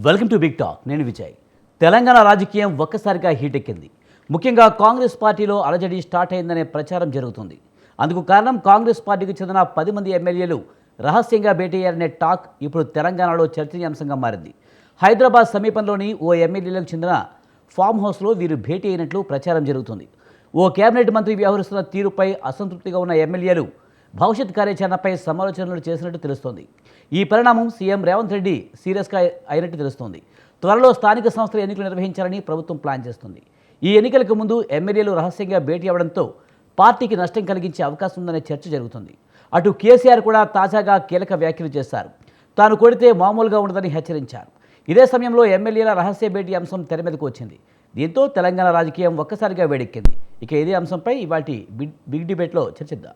Welcome to big talk. నేను విజయ్. తెలంగాణ రాజకీయం ఒక్కసారిగా హీట్ ఎక్కింది. ముఖ్యంగా కాంగ్రెస్ పార్టీలో అలజడి స్టార్ట్ అయిందనే ప్రచారం జరుగుతుంది. అందుకు కారణం కాంగ్రెస్ పార్టీకి చెందిన 10 మంది ఎమ్మెల్యేలు రహస్యంగా భేటీ అయ్యారనే టాక్ ఇప్పుడు తెలంగాణలో చర్చనీయాంశంగా మారింది. హైదరాబాద్ సమీపంలోని ఓ ఎమ్మెల్యేలకు చెందిన ఫామ్ హౌస్లో వీరు భేటీ అయినట్లు ప్రచారం జరుగుతుంది. ఓ కేబినెట్ మంత్రి వ్యవహరిస్తున్న తీరుపై అసంతృప్తిగా ఉన్న ఎమ్మెల్యేలు భవిష్యత్ కార్యాచరణపై సమాలోచనలు చేసినట్టు తెలుస్తోంది. ఈ పరిణామం సీఎం రేవంత్ రెడ్డి సీరియస్గా అయినట్టు తెలుస్తోంది. త్వరలో స్థానిక సంస్థల ఎన్నికలు నిర్వహించాలని ప్రభుత్వం ప్లాన్ చేస్తుంది. ఈ ఎన్నికలకు ముందు ఎమ్మెల్యేలు రహస్యంగా భేటీ అవ్వడంతో పార్టీకి నష్టం కలిగించే అవకాశం ఉందనే చర్చ జరుగుతుంది. అటు కేసీఆర్ కూడా తాజాగా కీలక వ్యాఖ్యలు చేశారు. తాను కొడితే మామూలుగా ఉండదని హెచ్చరించారు. ఇదే సమయంలో ఎమ్మెల్యేల రహస్య భేటీ అంశం తెర మీదకు వచ్చింది. దీంతో తెలంగాణ రాజకీయం ఒక్కసారిగా వేడెక్కింది. ఇక ఇదే అంశంపై ఇవాల్టి బిగ్ డిబేట్లో చర్చిద్దాం.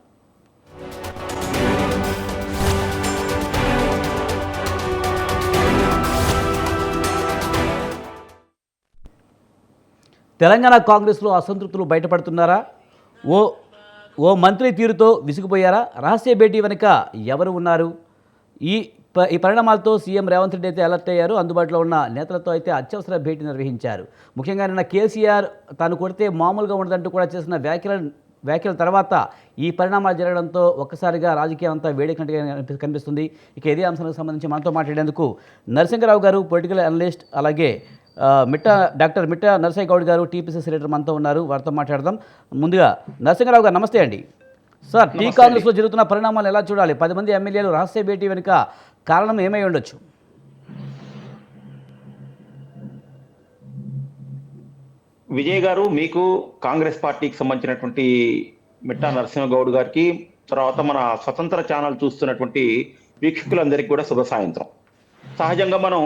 తెలంగాణ కాంగ్రెస్లో అసంతృప్తులు బయటపడుతున్నారా? ఓ మంత్రి తీరుతో విసిగిపోయారా? రహస్య భేటీ వెనుక ఎవరు ఉన్నారు? ఈ పరిణామాలతో సీఎం రేవంత్ రెడ్డి అయితే అలర్ట్ అయ్యారు. అందుబాటులో ఉన్న నేతలతో అయితే అత్యవసర భేటీ నిర్వహించారు. ముఖ్యంగా నిన్న కేసీఆర్ తాను కొడితే మామూలుగా ఉండదంటూ కూడా చేసిన వ్యాఖ్యల తర్వాత ఈ పరిణామాలు జరగడంతో ఒక్కసారిగా రాజకీయం అంతా వేడెక్కినట్టుగా కనిపిస్తుంది. ఇక ఇదే అంశానికి సంబంధించి మనతో మాట్లాడేందుకు నరసింహరావు గారు, పొలిటికల్ అనలిస్ట్, అలాగే డాక్టర్ మిట్టా నరసయ్య గౌడ్ గారు, టీపీసీసీ లీడర్ మనతో ఉన్నారు. వారితో మాట్లాడదాం. ముందుగా నరసింహరావు గారు, నమస్తే అండి. సార్, టీ కాంగ్రెస్లో జరుగుతున్న పరిణామాలు ఎలా చూడాలి? 10 మంది ఎమ్మెల్యేలు రహస్య భేటీ వెనుక కారణం ఏమై ఉండొచ్చు? విజయ్ గారు, మీకు కాంగ్రెస్ పార్టీకి సంబంధించినటువంటి మిట్టా నరసింహగౌడ్ గారికి, తర్వాత మన స్వతంత్ర ఛానల్ చూస్తున్నటువంటి వీక్షకులందరికీ కూడా శుభ సాయంత్రం. సహజంగా మనం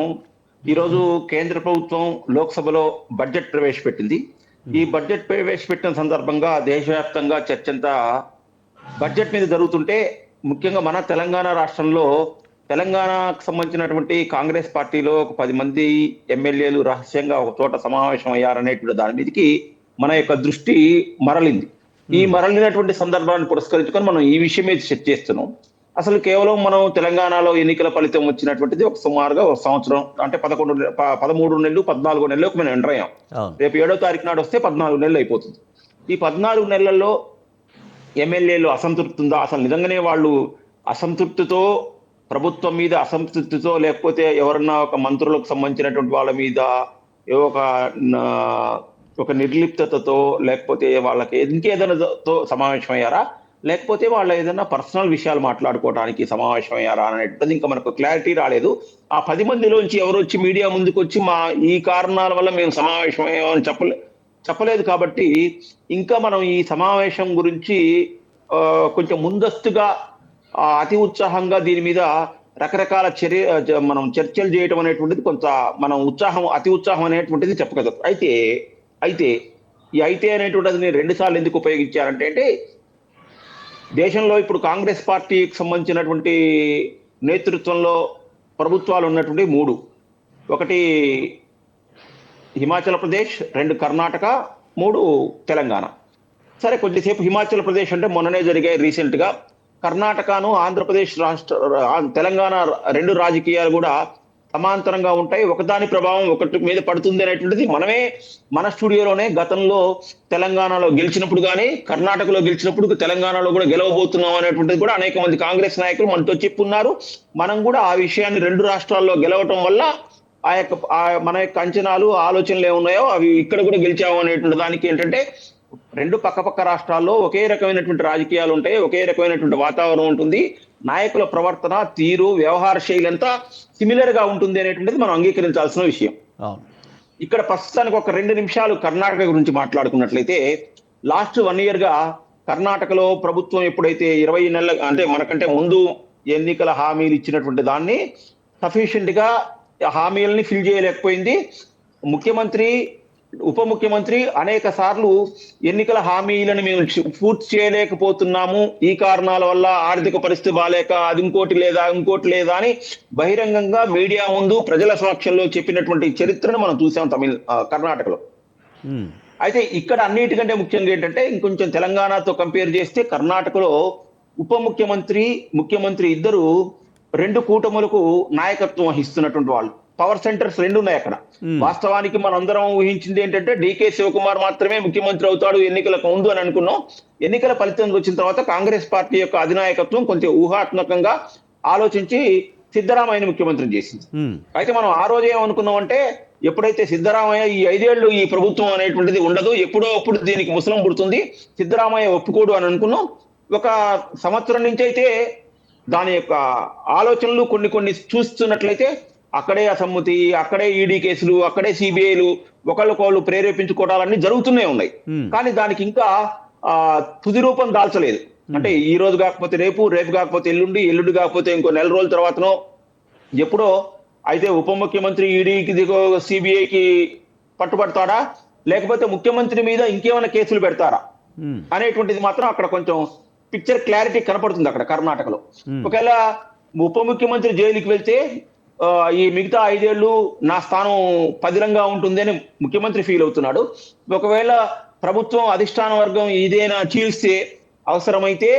ఈరోజు కేంద్ర ప్రభుత్వం లోక్సభలో బడ్జెట్ ప్రవేశపెట్టింది. ఈ బడ్జెట్ ప్రవేశపెట్టిన సందర్భంగా దేశవ్యాప్తంగా చర్చ అంతా బడ్జెట్ మీద జరుగుతుంటే, ముఖ్యంగా మన తెలంగాణ రాష్ట్రంలో తెలంగాణకు సంబంధించినటువంటి కాంగ్రెస్ పార్టీలో ఒక 10 మంది ఎమ్మెల్యేలు రహస్యంగా ఒక చోట సమావేశం అయ్యారనేటువంటి దాని మీదకి మన యొక్క దృష్టి మరలింది. ఈ మరలినటువంటి సందర్భాన్ని పురస్కరించుకొని మనం ఈ విషయం మీద చర్చ చేస్తున్నాం. అసలు కేవలం మనం తెలంగాణలో ఎన్నికల ఫలితం వచ్చినటువంటిది ఒక సుమారుగా ఒక సంవత్సరం, అంటే 13 నెలలు 14 నెలలకు మనం ఎంటర్ అయ్యాం. రేపు 7వ తారీఖు నాడు వస్తే 14 నెలలు అయిపోతుంది. ఈ 14 నెలల్లో ఎమ్మెల్యేలు అసంతృప్తి ఉందా? అసలు నిజంగానే వాళ్ళు అసంతృప్తితో, ప్రభుత్వం మీద అసంతృప్తితో, లేకపోతే ఎవరన్నా ఒక మంత్రులకు సంబంధించినటువంటి వాళ్ళ మీద ఒక నిర్లిప్తతతో, లేకపోతే వాళ్ళకి ఇంకేదైనాతో సమావేశం అయ్యారా, లేకపోతే వాళ్ళ ఏదైనా పర్సనల్ విషయాలు మాట్లాడుకోవడానికి సమావేశం అయ్యారా అనేటువంటిది ఇంకా మనకు క్లారిటీ రాలేదు. ఆ 10 మందిలోంచి ఎవరు వచ్చి మీడియా ముందుకు వచ్చి ఈ కారణాల వల్ల మేము సమావేశం అయ్యామని చెప్పలేదు. కాబట్టి ఇంకా మనం ఈ సమావేశం గురించి కొంచెం ముందస్తుగా అతి ఉత్సాహంగా దీని మీద రకరకాల మనం చర్చలు చేయడం అనేటువంటిది కొంత మనం అతి ఉత్సాహం అనేటువంటిది చెప్పగలదు. అయితే అనేటువంటిది నేను 2 సార్లు ఎందుకు ఉపయోగించారంటే దేశంలో ఇప్పుడు కాంగ్రెస్ పార్టీకి సంబంధించినటువంటి నేతృత్వంలో ప్రభుత్వాలు ఉన్నటువంటి 3, ఒకటి హిమాచల్ ప్రదేశ్, 2 కర్ణాటక, 3 తెలంగాణ. సరే, కొద్దిసేపు హిమాచల్ ప్రదేశ్ అంటే మొన్ననే జరిగాయి రీసెంట్గా. కర్ణాటకను ఆంధ్రప్రదేశ్ తెలంగాణ 2 రాజకీయాలు కూడా సమాంతరంగా ఉంటాయి. ఒకదాని ప్రభావం ఒకటి మీద పడుతుంది అనేటువంటిది మన స్టూడియోలోనే గతంలో తెలంగాణలో గెలిచినప్పుడు కానీ, కర్ణాటకలో గెలిచినప్పుడు తెలంగాణలో కూడా గెలవబోతున్నాం అనేటువంటిది కూడా అనేక మంది కాంగ్రెస్ నాయకులు మనతో చెప్పున్నారు. మనం కూడా ఆ విషయాన్ని 2 రాష్ట్రాల్లో గెలవటం వల్ల మన యొక్క అంచనాలు, ఆలోచనలు ఏమున్నాయో అవి ఇక్కడ కూడా గెలిచాము అనేటువంటి దానికి ఏంటంటే, 2 పక్కపక్క రాష్ట్రాల్లో ఒకే రకమైనటువంటి రాజకీయాలు ఉంటాయి, ఒకే రకమైనటువంటి వాతావరణం ఉంటుంది, నాయకుల ప్రవర్తన, తీరు, వ్యవహార శైలి అంతా సిమిలర్ గా ఉంటుంది అనేటువంటిది మనం అంగీకరించాల్సిన విషయం. ఇక్కడ ప్రస్తుతానికి ఒక 2 నిమిషాలు కర్ణాటక గురించి మాట్లాడుకున్నట్లయితే, లాస్ట్ 1 year గా కర్ణాటకలో ప్రభుత్వం ఎప్పుడైతే 20 నెలల, అంటే మనకంటే ముందు ఎన్నికల హామీలు ఇచ్చినటువంటి దాన్ని సఫిషియెంట్ గా హామీలని ఫిల్ చేయలేకపోయింది. ముఖ్యమంత్రి, ఉప ముఖ్యమంత్రి అనేక సార్లు ఎన్నికల హామీలను మేము పూర్తి చేయలేకపోతున్నాము, ఈ కారణాల వల్ల, ఆర్థిక పరిస్థితి బాలేక, అది ఇంకోటి లేదా అని బహిరంగంగా మీడియా ముందు ప్రజల సమక్షంలో చెప్పినటువంటి చరిత్రను మనం చూసాం కర్ణాటకలో. అయితే ఇక్కడ అన్నిటికంటే ముఖ్యంగా ఏంటంటే, ఇంకొంచెం తెలంగాణతో కంపేర్ చేస్తే కర్ణాటకలో ఉప ముఖ్యమంత్రి, ముఖ్యమంత్రి ఇద్దరు 2 కూటములకు నాయకత్వం వహిస్తున్నటువంటి వాళ్ళు. పవర్ సెంటర్స్ రెండు ఉన్నాయి అక్కడ. వాస్తవానికి మనందరం ఊహించింది ఏంటంటే డీకే శివకుమార్ మాత్రమే ముఖ్యమంత్రి అవుతాడు ఎన్నికలకు ముందు అని అనుకున్నాం. ఎన్నికల ఫలితం వచ్చిన తర్వాత కాంగ్రెస్ పార్టీ యొక్క అధినాయకత్వం కొంచెం ఊహాత్మకంగా ఆలోచించి సిద్ధరామయ్యని ముఖ్యమంత్రి చేసింది. అయితే మనం ఆ రోజు ఏమనుకున్నామంటే ఎప్పుడైతే సిద్ధరామయ్య ఈ 5 ఏళ్ళు ఈ ప్రభుత్వం అనేటువంటిది ఉండదు, ఎప్పుడో అప్పుడు దీనికి ముసలం పుడుతుంది, సిద్ధరామయ్య ఒప్పుకోడు అని అనుకున్నాం. ఒక సంవత్సరం నుంచి అయితే దాని యొక్క ఆలోచనలు కొన్ని చూస్తున్నట్లయితే అక్కడే అసమ్మతి, అక్కడే ఈడీ కేసులు, అక్కడే సిబిఐలు, ఒకళ్ళకొళ్ళు ప్రేరేపించుకోవడాలన్నీ జరుగుతూనే ఉన్నాయి. కానీ దానికి ఇంకా తుది రూపం దాల్చలేదు. అంటే ఈ రోజు కాకపోతే రేపు, రేపు కాకపోతే ఎల్లుండి, ఎల్లుండి కాకపోతే ఇంకో నెల రోజుల తర్వాతనో ఎప్పుడో అయితే ఉప ముఖ్యమంత్రి ఈడీకి సిబిఐకి పట్టుబడతాడా, లేకపోతే ముఖ్యమంత్రి మీద ఇంకేమైనా కేసులు పెడతారా అనేటువంటిది మాత్రం అక్కడ కొంచెం పిక్చర్ క్లారిటీ కనపడుతుంది అక్కడ కర్ణాటకలో. ఒకవేళ ఉప ముఖ్యమంత్రి జైలుకి వెళ్తే ఈ మిగతా 5 ఏళ్ళు నా స్థానం పదిలంగా ఉంటుంది అని ముఖ్యమంత్రి ఫీల్ అవుతున్నాడు. ఒకవేళ ప్రభుత్వం అధిష్టాన వర్గం ఇదేనా చీల్స్తే అవసరమైతే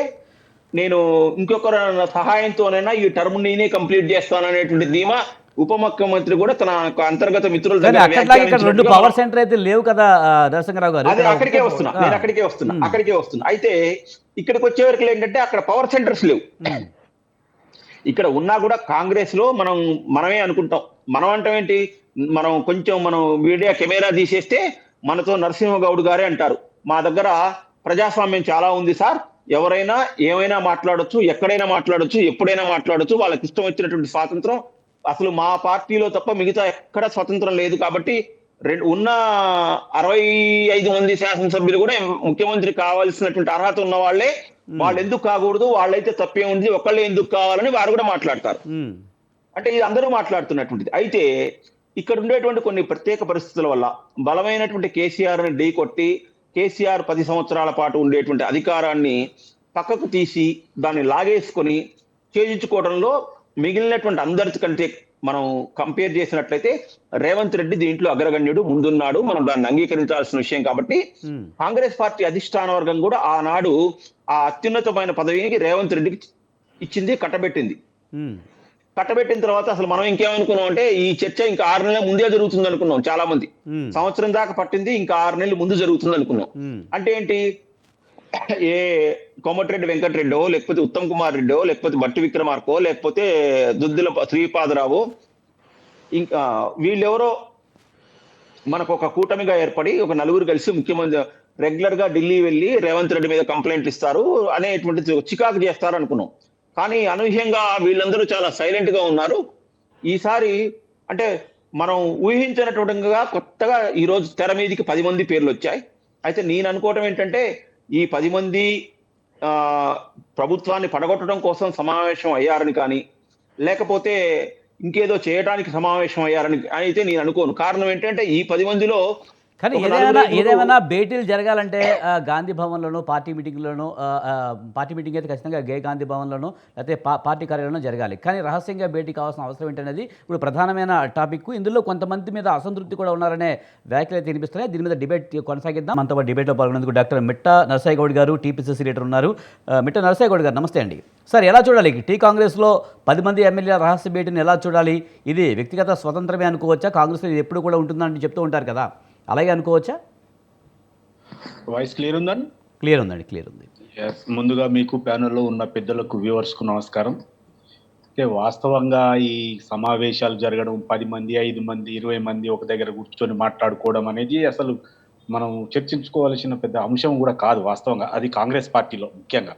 నేను ఇంకొకరు సహాయంతోనైనా ఈ టర్మ్ నేనే కంప్లీట్ చేస్తాననేటువంటి ధీమా ఉప ముఖ్యమంత్రి కూడా తన అంతర్గత మిత్రుల దగ్గర 2 పవర్ సెంటర్ అయితే లేవు కదా నరసింహరావు గారు. అదే అక్కడికే వస్తున్నా. అయితే ఇక్కడికి వచ్చే వరకు ఏంటంటే అక్కడ పవర్ సెంటర్స్ లేవు. ఇక్కడ ఉన్నా కూడా కాంగ్రెస్ లో మనమే అనుకుంటాం. మనం అంటాం ఏంటి, మనం మీడియా కెమెరా తీసేస్తే మనతో నరసింహగౌడ్ గారే అంటారు, మా దగ్గర ప్రజాస్వామ్యం చాలా ఉంది సార్, ఎవరైనా ఏమైనా మాట్లాడొచ్చు, ఎక్కడైనా మాట్లాడొచ్చు, ఎప్పుడైనా మాట్లాడొచ్చు, వాళ్ళకి ఇష్టం వచ్చినటువంటి స్వాతంత్రం అసలు మా పార్టీలో తప్ప మిగతా ఎక్కడ స్వతంత్రం లేదు. కాబట్టి ఉన్న 65 మంది శాసనసభ్యులు కూడా ముఖ్యమంత్రి కావాల్సినటువంటి అర్హత ఉన్న వాళ్ళే. వాళ్ళు ఎందుకు కాకూడదు, వాళ్ళైతే తప్పే ఉంది, ఒకళ్ళే ఎందుకు కావాలని వారు కూడా మాట్లాడతారు. అంటే ఇది అందరూ మాట్లాడుతున్నటువంటిది. అయితే ఇక్కడ ఉండేటువంటి కొన్ని ప్రత్యేక పరిస్థితుల వల్ల బలమైనటువంటి కేసీఆర్ ని ఢీ కొట్టి కేసీఆర్ 10 సంవత్సరాల పాటు ఉండేటువంటి అధికారాన్ని పక్కకు తీసి దాన్ని లాగేసుకొని చేయించుకోవడంలో మిగిలినటువంటి అందరికంటే మనం కంపేర్ చేసినట్లయితే రేవంత్ రెడ్డి దీంట్లో అగ్రగణ్యుడు, ముందున్నాడు. మనం దాన్ని అంగీకరించాల్సిన విషయం. కాబట్టి కాంగ్రెస్ పార్టీ అధిష్టాన వర్గం కూడా ఆనాడు ఆ అత్యున్నతమైన పదవికి రేవంత్ రెడ్డికి ఇచ్చింది, కట్టబెట్టింది. కట్టబెట్టిన తర్వాత అసలు మనం ఇంకేమనుకున్నాం అంటే ఈ చర్చ ఇంకా 6 నెలల ముందే జరుగుతుంది అనుకున్నాం. చాలా మంది సంవత్సరం దాకా పట్టింది, ఇంకా 6 నెలలు ముందు జరుగుతుంది అనుకున్నాం. అంటే ఏంటి, ఏ కోమటిరెడ్డి వెంకటరెడ్డో, లేకపోతే ఉత్తమ్ కుమార్ రెడ్డో, లేకపోతే బట్టి విక్రమార్కో, లేకపోతే దుద్దిల శ్రీపాదరావు, ఇంకా వీళ్ళెవరో మనకు ఒక కూటమిగా ఏర్పడి ఒక నలుగురు కలిసి ముఖ్యమంత్రి రెగ్యులర్ గా ఢిల్లీ వెళ్ళి రేవంత్ రెడ్డి మీద కంప్లైంట్లు ఇస్తారు అనేటువంటి చికాకు చేస్తారు అనుకున్నాం. కానీ అనూహ్యంగా వీళ్ళందరూ చాలా సైలెంట్ గా ఉన్నారు. ఈసారి అంటే మనం ఊహించినట్టుగా కొత్తగా ఈ రోజు తెర మీదకి 10 మంది పేర్లు వచ్చాయి. అయితే నేను అనుకోవటం ఏంటంటే ఈ 10 మంది ప్రభుత్వాన్ని పడగొట్టడం కోసం సమావేశం అయ్యారని కానీ, లేకపోతే ఇంకేదో చేయడానికి సమావేశం అయ్యారని అయితే నేను అనుకోను. కారణం ఏంటంటే ఈ 10 మందిలో కానీ ఏదేమైనా భేటీలు జరగాలంటే గాంధీ భవన్లోనూ పార్టీ మీటింగ్లోనూ, పార్టీ మీటింగ్ అయితే ఖచ్చితంగా గాంధీ భవన్లోనూ లేకపోతే పార్టీ కార్యాలయంలో జరగాలి. కానీ రహస్యంగా భేటీ కావాల్సిన అవసరం ఏంటనేది ఇప్పుడు ప్రధానమైన టాపిక్. ఇందులో కొంతమంది మీద అసంతృప్తి కూడా ఉన్నారనే వ్యాఖ్యలు అయితే వినిపిస్తున్నాయి. దీని మీద డిబేట్ కొనసాగిద్దాం. మనతో డిబేట్లో పాల్గొనేందుకు డాక్టర్ మిట్ట నరసయ్య గౌడ్ గారు, టీపీసీసీ లీడర్ ఉన్నారు. మిట్ట నరసయ్య గౌడ్ గారు నమస్తే అండి. సార్, ఎలా చూడాలి టీ కాంగ్రెస్లో 10 మంది ఎమ్మెల్యేల రహస్య భేటీని ఎలా చూడాలి? ఇది వ్యక్తిగత స్వతంత్రమే అనుకోవచ్చా? కాంగ్రెస్లో ఇది ఎప్పుడు కూడా ఉంటుందని చెప్తూ ఉంటారు కదా, అలాగే అనుకోవచ్చా? వాయిస్ క్లియర్ ఉందండి? క్లియర్ ఉందండి, క్లియర్ ఉంది. ముందుగా మీకు ప్యానెల్లో ఉన్న పెద్దలకు, వ్యూవర్స్కు నమస్కారం. వాస్తవంగా ఈ సమావేశాలు జరగడం, 10 మంది, 5 మంది, 20 మంది ఒక దగ్గర కూర్చొని మాట్లాడుకోవడం అనేది అసలు మనం చర్చించుకోవాల్సిన పెద్ద అంశం కూడా కాదు వాస్తవంగా. అది కాంగ్రెస్ పార్టీలో ముఖ్యంగా.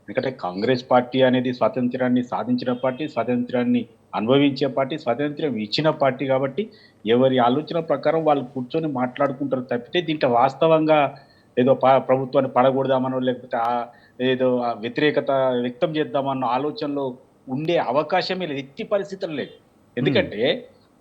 ఎందుకంటే కాంగ్రెస్ పార్టీ అనేది స్వాతంత్ర్యాన్ని సాధించిన పార్టీ, స్వాతంత్ర్యాన్ని అనుభవించే పార్టీ, స్వాతంత్ర్యం ఇచ్చిన పార్టీ. కాబట్టి ఎవరి ఆలోచన ప్రకారం వాళ్ళు కూర్చొని మాట్లాడుకుంటారు తప్పితే దీంట్లో వాస్తవంగా ఏదో ప్రభుత్వాన్ని పడగొడదామనో, లేకపోతే ఏదో వ్యతిరేకత వ్యక్తం చేద్దామన్న ఆలోచనలో ఉండే అవకాశమే లేదు, ఎట్టి పరిస్థితులు లేదు. ఎందుకంటే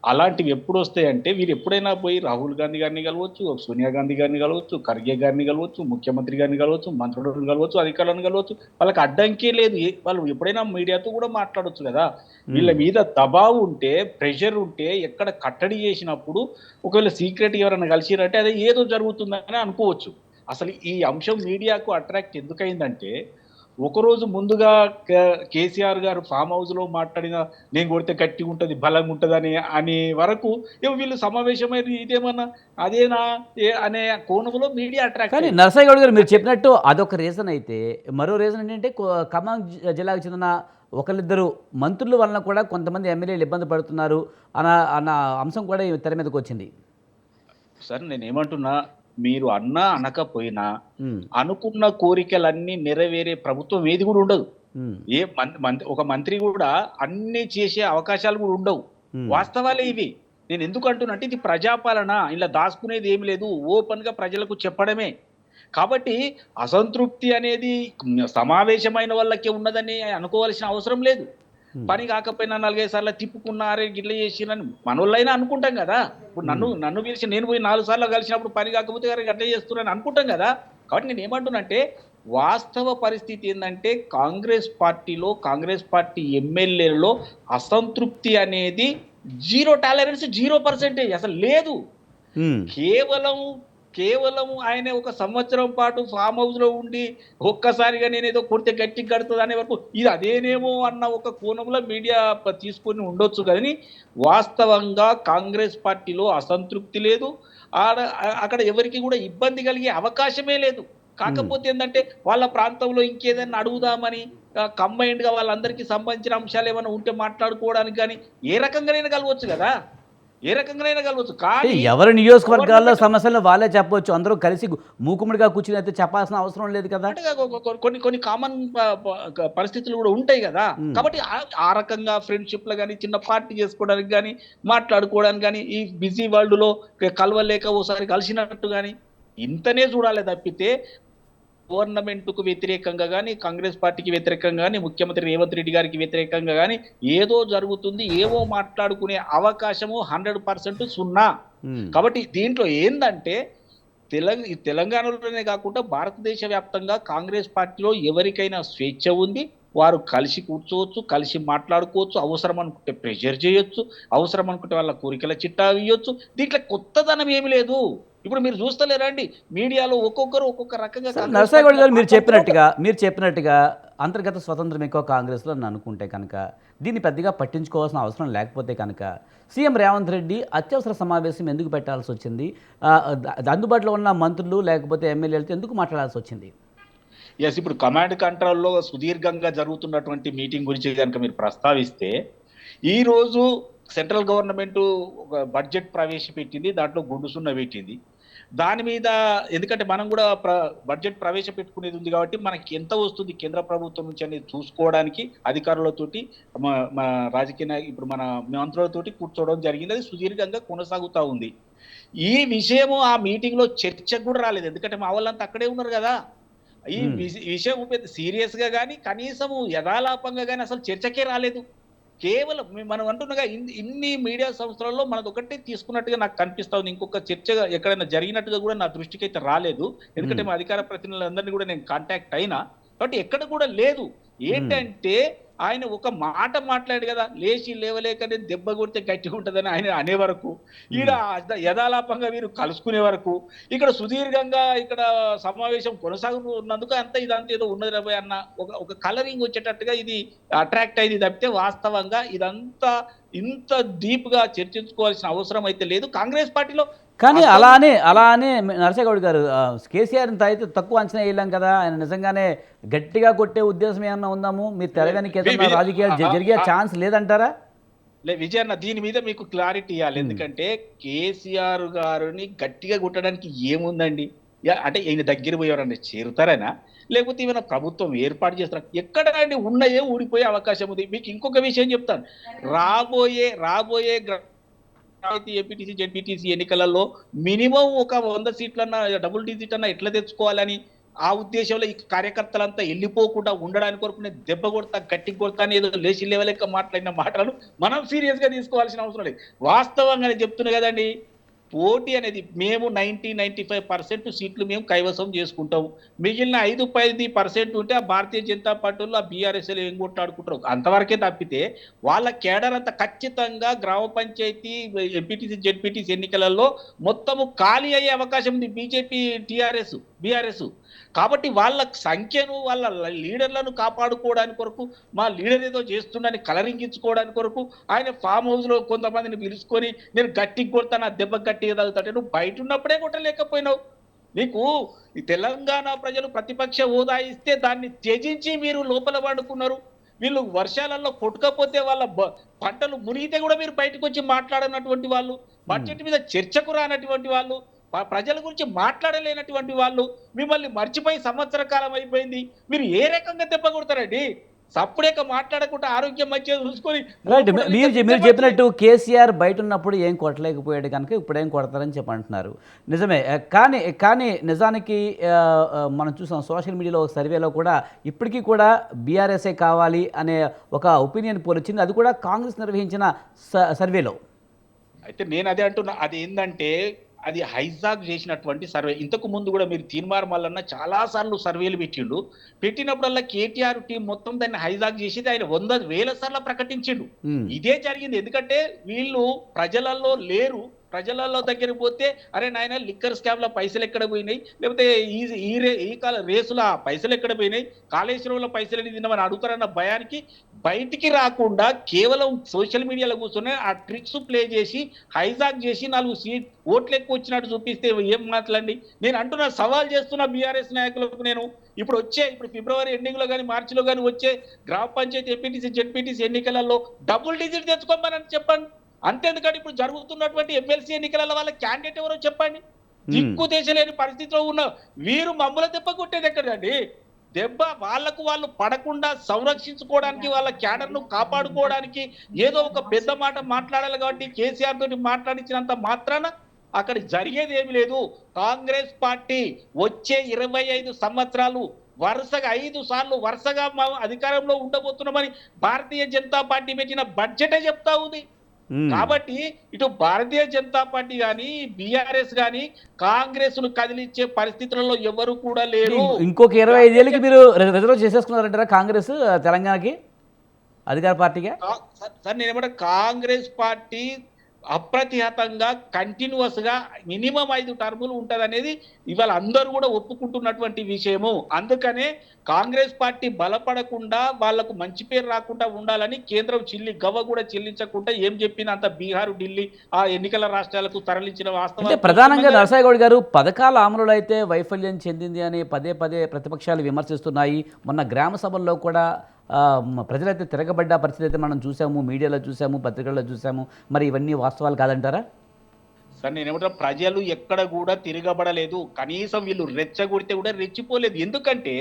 అలాంటివి ఎప్పుడు వస్తాయంటే వీరు ఎప్పుడైనా పోయి రాహుల్ గాంధీ గారిని కలవచ్చు, సోనియా గాంధీ గారిని కలవచ్చు, ఖర్గే గారిని కలవచ్చు, ముఖ్యమంత్రి గారిని కలవచ్చు, మంత్రులను కలవచ్చు, అధికారులను కలవచ్చు. వాళ్ళకి అడ్డంకే లేదు. వాళ్ళు ఎప్పుడైనా మీడియాతో కూడా మాట్లాడవచ్చు కదా. వీళ్ళ మీద దబావు ఉంటే, ప్రెషర్ ఉంటే, ఎక్కడ కట్టడి చేసినప్పుడు ఒకవేళ సీక్రెట్ ఎవరైనా కలిసిరంటే అదే ఏదో జరుగుతుందని అనుకోవచ్చు. అసలు ఈ అంశం మీడియాకు అట్రాక్ట్ ఎందుకైందంటే ఒకరోజు ముందుగా కేసీఆర్ గారు ఫామ్ హౌస్ లో మాట్లాడిన నేను కొడితే గట్టిగా ఉంటది బలంగా ఉంటది అనే వరకు వీళ్ళు సమావేశమైన ఇదేమన్నా అదేనా అనే కోణంలో మీడియా అట్రాక్ట్ కానీ నరసయ్య గౌడ్ గారు మీరు చెప్పినట్టు అదొక రీజన్ అయితే, మరో రీజన్ ఏంటంటే ఖమ్మం జిల్లాకు చెందిన ఒకరిద్దరు మంత్రుల వలన కూడా కొంతమంది ఎమ్మెల్యేలు ఇబ్బంది పడుతున్నారు అన్న అంశం కూడా ఈ తెర మీదకి వచ్చింది. సార్ నేనేమంటున్నా, మీరు అన్నా అనకపోయినా ఉమ్, అనుకున్న కోరికలన్నీ నెరవేరే ప్రభుత్వం ఏది కూడా ఉండదు. ఉమ్, ఒక మంత్రి కూడా అన్ని చేసే అవకాశాలు కూడా ఉండవు. ఉమ్, వాస్తవాలే ఇవి. నేను ఎందుకు అంటున్నా అంటే ఇది ప్రజాపాలన, ఇలా దాచుకునేది ఏమి లేదు, ఓపెన్ గా ప్రజలకు చెప్పడమే. కాబట్టి అసంతృప్తి అనేది సమావేశమైన వాళ్ళకే ఉన్నదని అనుకోవాల్సిన అవసరం లేదు. ఉమ్. పని కాకపోయినా 4-5 సార్లు తిప్పుకున్నారే గిట్ల చేసిరని మనోళ్ళైనా అనుకుంటాం కదా. ఇప్పుడు నన్ను పిలిచి నేను పోయి 4 సార్లు కలిసినప్పుడు పని కాకపోతే గారు గట్ల చేస్తున్నాను అనుకుంటాం కదా. కాబట్టి నేను ఏమంటున్నంటే వాస్తవ పరిస్థితి ఏంటంటే కాంగ్రెస్ పార్టీ ఎమ్మెల్యేలలో అసంతృప్తి అనేది 0 టాలరెన్స్, 0% అసలు లేదు. ఉమ్. కేవలం ఆయన ఒక సంవత్సరం పాటు ఫామ్ హౌస్ లో ఉండి ఒక్కసారిగా నేను ఏదో కొడితే గట్టి కడుతుంది అనే వరకు ఇది అదేనేమో అన్న ఒక కోణంలో మీడియా తీసుకొని ఉండొచ్చు. కానీ వాస్తవంగా కాంగ్రెస్ పార్టీలో అసంతృప్తి లేదు. అక్కడ ఎవరికి కూడా ఇబ్బంది కలిగే అవకాశమే లేదు. కాకపోతే ఏంటంటే వాళ్ళ ప్రాంతంలో ఇంకేదైనా అడుగుదామని కంబైన్డ్ గా వాళ్ళందరికీ సంబంధించిన అంశాలు ఏమైనా ఉంటే మాట్లాడుకోవడానికి కానీ ఏ రకంగానైనా కలవచ్చు కదా, కానీ ఎవరి నియోజకవర్గాల్లో సమస్యలు వాళ్ళే చెప్పవచ్చు. అందరూ కలిసి మూకుముడిగా కూర్చుని అయితే చెప్పాల్సిన అవసరం లేదు కదా. కొన్ని కామన్ పరిస్థితులు కూడా ఉంటాయి కదా. కాబట్టి ఆ రకంగా ఫ్రెండ్షిప్ లో కానీ చిన్న పార్టీ చేసుకోవడానికి కానీ మాట్లాడుకోవడానికి కానీ ఈ బిజీ వరల్డ్ లో కలవలేక ఓసారి కలిసినట్టు కానీ ఇంతనే చూడాలి తప్పితే గవర్నమెంట్ కు వ్యతిరేకంగా కానీ కాంగ్రెస్ పార్టీకి వ్యతిరేకంగా కానీ ముఖ్యమంత్రి రేవంత్ రెడ్డి గారికి వ్యతిరేకంగా కానీ ఏదో జరుగుతుంది ఏవో మాట్లాడుకునే అవకాశము 100% సున్నా. కాబట్టి దీంట్లో ఏందంటే తెలంగాణలోనే కాకుండా భారతదేశ వ్యాప్తంగా కాంగ్రెస్ పార్టీలో ఎవరికైనా స్వేచ్ఛ ఉంది. వారు కలిసి కూర్చోవచ్చు, కలిసి మాట్లాడుకోవచ్చు, అవసరం అనుకుంటే ప్రెషర్ చేయొచ్చు, అవసరం అనుకుంటే వాళ్ళ కోరికల చిట్టా ఇవ్వచ్చు. దీంట్లో కొత్తదనం ఏమి లేదు. ఇప్పుడు మీరు చూస్తలేరండి మీడియాలో ఒక్కొక్కరు ఒక్కొక్క రకంగా. నరసయ్య గౌడ్ గారు మీరు చెప్పినట్టుగా అంతర్గత స్వతంత్రం ఎక్కువ కాంగ్రెస్లో అని అనుకుంటే కనుక దీన్ని పెద్దగా పట్టించుకోవాల్సిన అవసరం లేకపోతే కనుక సీఎం రేవంత్ రెడ్డి అత్యవసర సమావేశం ఎందుకు పెట్టాల్సి వచ్చింది? అందుబాటులో ఉన్న మంత్రులు లేకపోతే ఎమ్మెల్యేలతో ఎందుకు మాట్లాడాల్సి వచ్చింది? ఇప్పుడు కమాండ్ కంట్రోల్లో సుదీర్ఘంగా జరుగుతున్నటువంటి మీటింగ్ గురించి కనుక మీరు ప్రస్తావిస్తే, ఈ రోజు సెంట్రల్ గవర్నమెంట్ ఒక బడ్జెట్ ప్రవేశపెట్టింది, దాంట్లో గుండు సున్నా పెట్టింది. దాని మీద ఎందుకంటే మనం కూడా బడ్జెట్ ప్రవేశపెట్టుకునేది ఉంది కాబట్టి మనకి ఎంత వస్తుంది కేంద్ర ప్రభుత్వం నుంచి అనేది చూసుకోవడానికి అధికారులతోటి మన రాజకీయ ఇప్పుడు మన మంత్రులతోటి కూర్చోవడం జరిగింది. అది సుదీర్ఘంగా కొనసాగుతూ ఉంది. ఈ విషయము ఆ మీటింగ్ లో చర్చకు కూడా రాలేదు. ఎందుకంటే మా వాళ్ళంతా అక్కడే ఉన్నారు కదా. ఈ విషయం సీరియస్ గా కానీ కనీసము యథాలాపంగా కానీ అసలు చర్చకే రాలేదు. కేవలం మనం అంటున్నగా ఇన్ని మీడియా సంస్థలలో మనది ఒకటే తీసుకున్నట్టుగా నాకు కనిపిస్తా ఉంది. ఇంకొక చర్చ ఎక్కడైనా జరిగినట్టుగా కూడా నా దృష్టికి అయితే రాలేదు. ఎందుకంటే మా అధికార ప్రతినిధులందరినీ కూడా నేను కాంటాక్ట్ అయినా, కాబట్టి ఎక్కడ కూడా లేదు. ఏంటంటే ఆయన ఒక మాట మాట్లాడు కదా, లేచి లేవలేకనే దెబ్బ కొడితే గట్టిగా ఉంటుందని ఆయన అనే వరకు, ఈడ యథాలాపంగా వీరు కలుసుకునే వరకు, ఇక్కడ సుదీర్ఘంగా ఇక్కడ సమావేశం కొనసాగుతున్నందుకు అంత ఇదంతా ఏదో ఉన్నది రాబోయే అన్న ఒక కలరింగ్ వచ్చేటట్టుగా ఇది అట్రాక్ట్ అయింది తప్పితే వాస్తవంగా ఇదంతా ఇంత డీప్ గా చర్చించుకోవాల్సిన అవసరం అయితే లేదు కాంగ్రెస్ పార్టీలో. కానీ అలా అని నరసయ్య గౌడ్ గారు కేసీఆర్ అయితే తక్కువ అంచనా వేయలేం కదా. ఆయన నిజంగానే గట్టిగా కొట్టే ఉద్దేశం ఏమన్నా ఉందాము? మీరు తెలంగాణకి ఏదైనా రాజకీయాలు జరిగే ఛాన్స్ లేదంటారా? విజయన్న దీని మీద మీకు క్లారిటీ ఇవ్వాలి. ఎందుకంటే కేసీఆర్ గారిని గట్టిగా కొట్టడానికి ఏముందండి? అంటే ఈయన దగ్గర పోయేవారండి చేరుతారైనా, లేకపోతే ఏమైనా ప్రభుత్వం ఏర్పాటు చేస్తారు? ఎక్కడ అండి ఉన్నాయే ఊడిపోయే అవకాశం ఉంది. మీకు ఇంకొక విషయం చెప్తాను. రాబోయే ఎంపీటీసీ జెడ్పీటీసీ ఎన్నికలలో మినిమం ఒక 100 సీట్లన్నా డబుల్ డిజిట్ అన్నా ఎట్లా తెచ్చుకోవాలని ఆ ఉద్దేశంలో ఈ కార్యకర్తలంతా వెళ్ళిపోకుండా ఉండడానికి కొరకు నేను దెబ్బ కొడతా గట్టి కొడతా అని ఏదో లేచి లేవలేక మాట్లాడిన మాటలను మనం సీరియస్ గా తీసుకోవాల్సిన అవసరం లేదు. వాస్తవంగా నేను చెప్తున్నా కదండి, పోటీ అనేది మేము 95% సీట్లు మేము కైవసం చేసుకుంటాం. మిగిలిన 5-10% ఉంటే ఆ భారతీయ జనతా పార్టీలో ఆ బీఆర్ఎస్ఎల్ ఏం కొట్లాడుకుంటారు అంతవరకే తప్పితే వాళ్ళ కేడర్ అంతా ఖచ్చితంగా గ్రామ పంచాయతీ ఎంపీటీసీ జెడ్పీటీసీ ఎన్నికలలో మొత్తము ఖాళీ అయ్యే అవకాశం ఉంది బీజేపీ బీఆర్ఎస్. కాబట్టి వాళ్ళ సంఖ్యను వాళ్ళ లీడర్లను కాపాడుకోవడానికి కొరకు మా లీడర్ ఏదో చేస్తుండని కలరింగించుకోవడానికి కొరకు ఆయన ఫామ్ హౌస్ లో కొంతమందిని పిలుచుకొని నేను గట్టికి కొడతాను, ఆ దెబ్బ గట్టిగా తగులుతాడు. నువ్వు బయట ఉన్నప్పుడే కొట్టలేకపోయినావు. నీకు ఈ తెలంగాణ ప్రజలు ప్రతిపక్ష హోదా ఇస్తే దాన్ని త్యజించి మీరు లోపల పడుకున్నారు. వీళ్ళు వర్షాలలో కొట్టుకపోతే వాళ్ళ పంటలు మునిగితే కూడా మీరు బయటకు వచ్చి మాట్లాడనటువంటి వాళ్ళు, బడ్జెట్ మీద చర్చకు రానటువంటి వాళ్ళు, ప్రజల గురించి మాట్లాడలేనటువంటి వాళ్ళు, మిమ్మల్ని మర్చిపోయి సంవత్సర కాలం అయిపోయింది. మీరు ఏ రకంగా దెబ్బ కొడతారండి? సప్పుడేక మాట్లాడకుండా ఆరోగ్యం మంచిగా చూసుకొని రైట్. మీరు చెప్పినట్టు కేసీఆర్ బయట ఉన్నప్పుడు ఏం కొట్టలేకపోయాడు కనుక ఇప్పుడు ఏం కొడతారని చెప్పి అంటున్నారు. నిజమే. కానీ నిజానికి మనం చూసాం సోషల్ మీడియాలో ఒక సర్వేలో కూడా ఇప్పటికీ కూడా బీఆర్ఎస్ఏ కావాలి అనే ఒక ఒపీనియన్ పోల్ వచ్చింది. అది కూడా కాంగ్రెస్ నిర్వహించిన సర్వేలో. అయితే నేను అదే అంటున్నా, అది ఏంటంటే అది హైజాక్ చేసినటువంటి సర్వే. ఇంతకు ముందు కూడా మీరు తీన్మార్ మల్లన్న చాలా సార్లు సర్వేలు పెట్టినప్పుడల్లా కేటీఆర్ టీం మొత్తం దాన్ని హైజాక్ చేసి ఆయన 100,000 సార్లు ప్రకటించిండు. ఇదే జరిగింది. ఎందుకంటే వీళ్ళు ప్రజలలో లేరు. ప్రజలలో దగ్గరికి పోతే అరే నాయన లిక్కర్ స్కామ్ లో పైసలు ఎక్కడ పోయినాయి, లేకపోతే ఈ కాల రేసుల పైసలు ఎక్కడ పోయినాయి, కాళేశ్వరంలో పైసలు ఎన్ని తిన్నామని అడుగుతారన్న భయానికి బయటికి రాకుండా కేవలం సోషల్ మీడియాలో కూర్చొని ఆ ట్రిక్స్ ప్లే చేసి హైజాక్ చేసి 4 ఓట్లు ఎక్కువ వచ్చినట్టు చూపిస్తే ఏం మాట్లాడండి. నేను అంటున్నా, సవాల్ చేస్తున్నా బీఆర్ఎస్ నాయకులకు. నేను ఇప్పుడు ఫిబ్రవరి ఎండింగ్ లో కానీ మార్చిలో కానీ వచ్చే గ్రామ పంచాయతీ ఎంపీటీసీ జెడ్పీటీసీ ఎన్నికలలో డబుల్ డిజిట్ తెచ్చుకోమని చెప్పండి. అంతేందుకంటే ఇప్పుడు జరుగుతున్నటువంటి ఎమ్మెల్సీ ఎన్నికలలో వాళ్ళ క్యాండిడేట్ ఎవరో చెప్పండి. దిక్కు దేశలేని పరిస్థితిలో ఉన్న వీరు మమ్మల్ని దెబ్బ కొట్టేది ఎక్కడండి? దెబ్బ వాళ్ళు పడకుండా సంరక్షించుకోవడానికి, వాళ్ళ క్యాడర్ను కాపాడుకోవడానికి ఏదో ఒక పెద్ద మాట మాట్లాడాలి. కాబట్టి కేసీఆర్ తోటి మాట్లాడించినంత మాత్రాన అక్కడ జరిగేది ఏమి లేదు. కాంగ్రెస్ పార్టీ వచ్చే 25 సంవత్సరాలు వరుసగా 5 సార్లు వరుసగా అధికారంలో ఉండబోతున్నామని భారతీయ జనతా పార్టీ పెట్టిన బడ్జెటే చెప్తా ఉంది. కాబట్టి ఇటు భారతీయ జనతా పార్టీ గాని బీఆర్ఎస్ గాని కాంగ్రెస్ ను కదిలించే పరిస్థితులలో ఎవరు కూడా లేరు. ఇంకొక 25 ఏళ్ళకి మీరు రిజర్వ్ చేసేసుకున్నారంటారా కాంగ్రెస్ తెలంగాణకి అధికార పార్టీగా? సార్ నేనేమంటే కాంగ్రెస్ పార్టీ అప్రతిహతంగా కంటిన్యూస్ గా మినిమం 5 టర్ములు ఉంటదనేది ఇవాళ అందరూ కూడా ఒప్పుకుంటున్నటువంటి విషయము. అందుకనే కాంగ్రెస్ పార్టీ బలపడకుండా వాళ్లకు మంచి పేరు రాకుండా ఉండాలని కేంద్రం గవ్వ కూడా చెల్లించకుండా ఏం చెప్పినంత బీహార్ ఢిల్లీ ఆ ఎన్నికల రాష్ట్రాలకు తరలించిన వాస్తవం. ప్రధానంగా నరసాయిగౌడ్ గారు పథకాల అమలులో అయితే వైఫల్యం చెందింది అని పదే ప్రతిపక్షాలు విమర్శిస్తున్నాయి. మొన్న గ్రామ సభల్లో కూడా ప్రజలైతే తిరగబడ్డ పరిస్థితి అయితే మనం చూసాము, మీడియాలో చూసాము, పత్రికల్లో చూసాము. మరి ఇవన్నీ వాస్తవాలు కాదంటారా? సార్ నేనేమంటా, ప్రజలు ఎక్కడ కూడా తిరగబడలేదు. కనీసం వీళ్ళు రెచ్చగొడితే కూడా రెచ్చిపోలేదు. ఎందుకంటే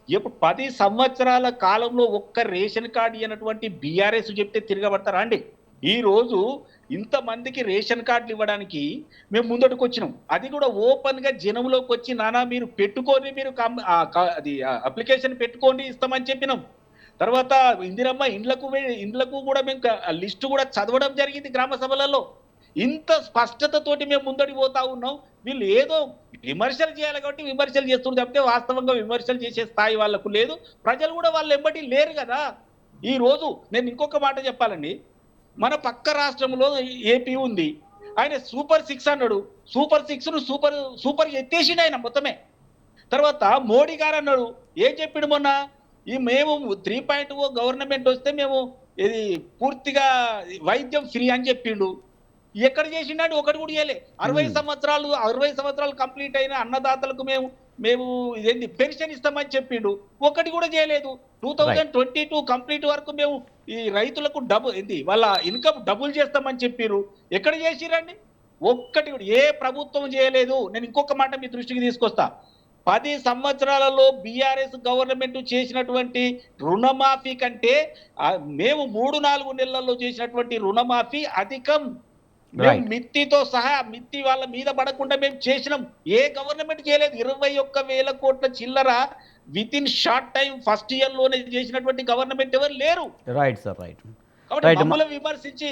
ఇప్పుడు 10 సంవత్సరాల కాలంలో ఒక్క రేషన్ కార్డు అన్నటువంటి బీఆర్ఎస్ చెప్తే తిరగబడతారా అండి? ఈ రోజు ఇంతమందికి రేషన్ కార్డులు ఇవ్వడానికి మేము ముందటికి వచ్చినాం. అది కూడా ఓపెన్ గా జనంలోకి వచ్చి నానా మీరు పెట్టుకొని మీరు అది అప్లికేషన్ పెట్టుకోండి ఇస్తామని చెప్పినాం. తర్వాత ఇందిరమ్మ ఇండ్లకు కూడా మేము లిస్టు కూడా చదవడం జరిగింది గ్రామ సభలలో. ఇంత స్పష్టతతోటి మేము ముందడికి పోతా ఉన్నాం. వీళ్ళు ఏదో విమర్శలు చేయాలి కాబట్టి విమర్శలు చేస్తున్నారు తప్పితే వాస్తవంగా విమర్శలు చేసే స్థాయి వాళ్ళకు లేదు. ప్రజలు కూడా వాళ్ళు ఎంబటి లేరు కదా. ఈ రోజు నేను ఇంకొక మాట చెప్పాలండి. మన పక్క రాష్ట్రంలో ఏపీ ఉంది, ఆయన సూపర్ 6 అన్నాడు. సూపర్ 6 ను సూపర్ ఎత్తేసిండు ఆయన మొత్తమే. తర్వాత మోడీ గారు అన్నాడు, ఏం చెప్పిండు మొన్న, మేము 3.0 గవర్నమెంట్ వస్తే మేము ఇది పూర్తిగా వైద్యం ఫ్రీ అని చెప్పిండు. ఎక్కడ చేసిండు? ఒకటి కూడా చేయలే. 60 సంవత్సరాలు కంప్లీట్ అయిన అన్నదాతలకు మేము ఇదేంటి పెన్షన్ ఇస్తామని చెప్పిండు. ఒకటి కూడా చేయలేదు. 2022 కంప్లీట్ వరకు మేము ఈ రైతులకు వాళ్ళ ఇన్కమ్ డబుల్ చేస్తామని చెప్పారు. ఎక్కడ చేసిరండి? ఒక్కటి కూడా ఏ ప్రభుత్వం చేయలేదు. నేను ఇంకొక మాట మీ దృష్టికి తీసుకొస్తా. 10 సంవత్సరాలలో బీఆర్ఎస్ గవర్నమెంట్ చేసినటువంటి రుణమాఫీ కంటే మేము 3-4 నెలల్లో చేసినటువంటి రుణమాఫీ అధికం. మేము మిత్తితో సహా మిత్తి వాళ్ళ మీద పడకుండా మేము చేసినాం. ఏ గవర్నమెంట్ చేయలేదు. 21,000 కోట్ల చిల్లర with in short time first year లోనే చేసినటువంటి గవర్నమెంట్ ఎవరు లేరు. Right sir, right. కాబట్టి Right. మమ్మల్ని విమర్శించి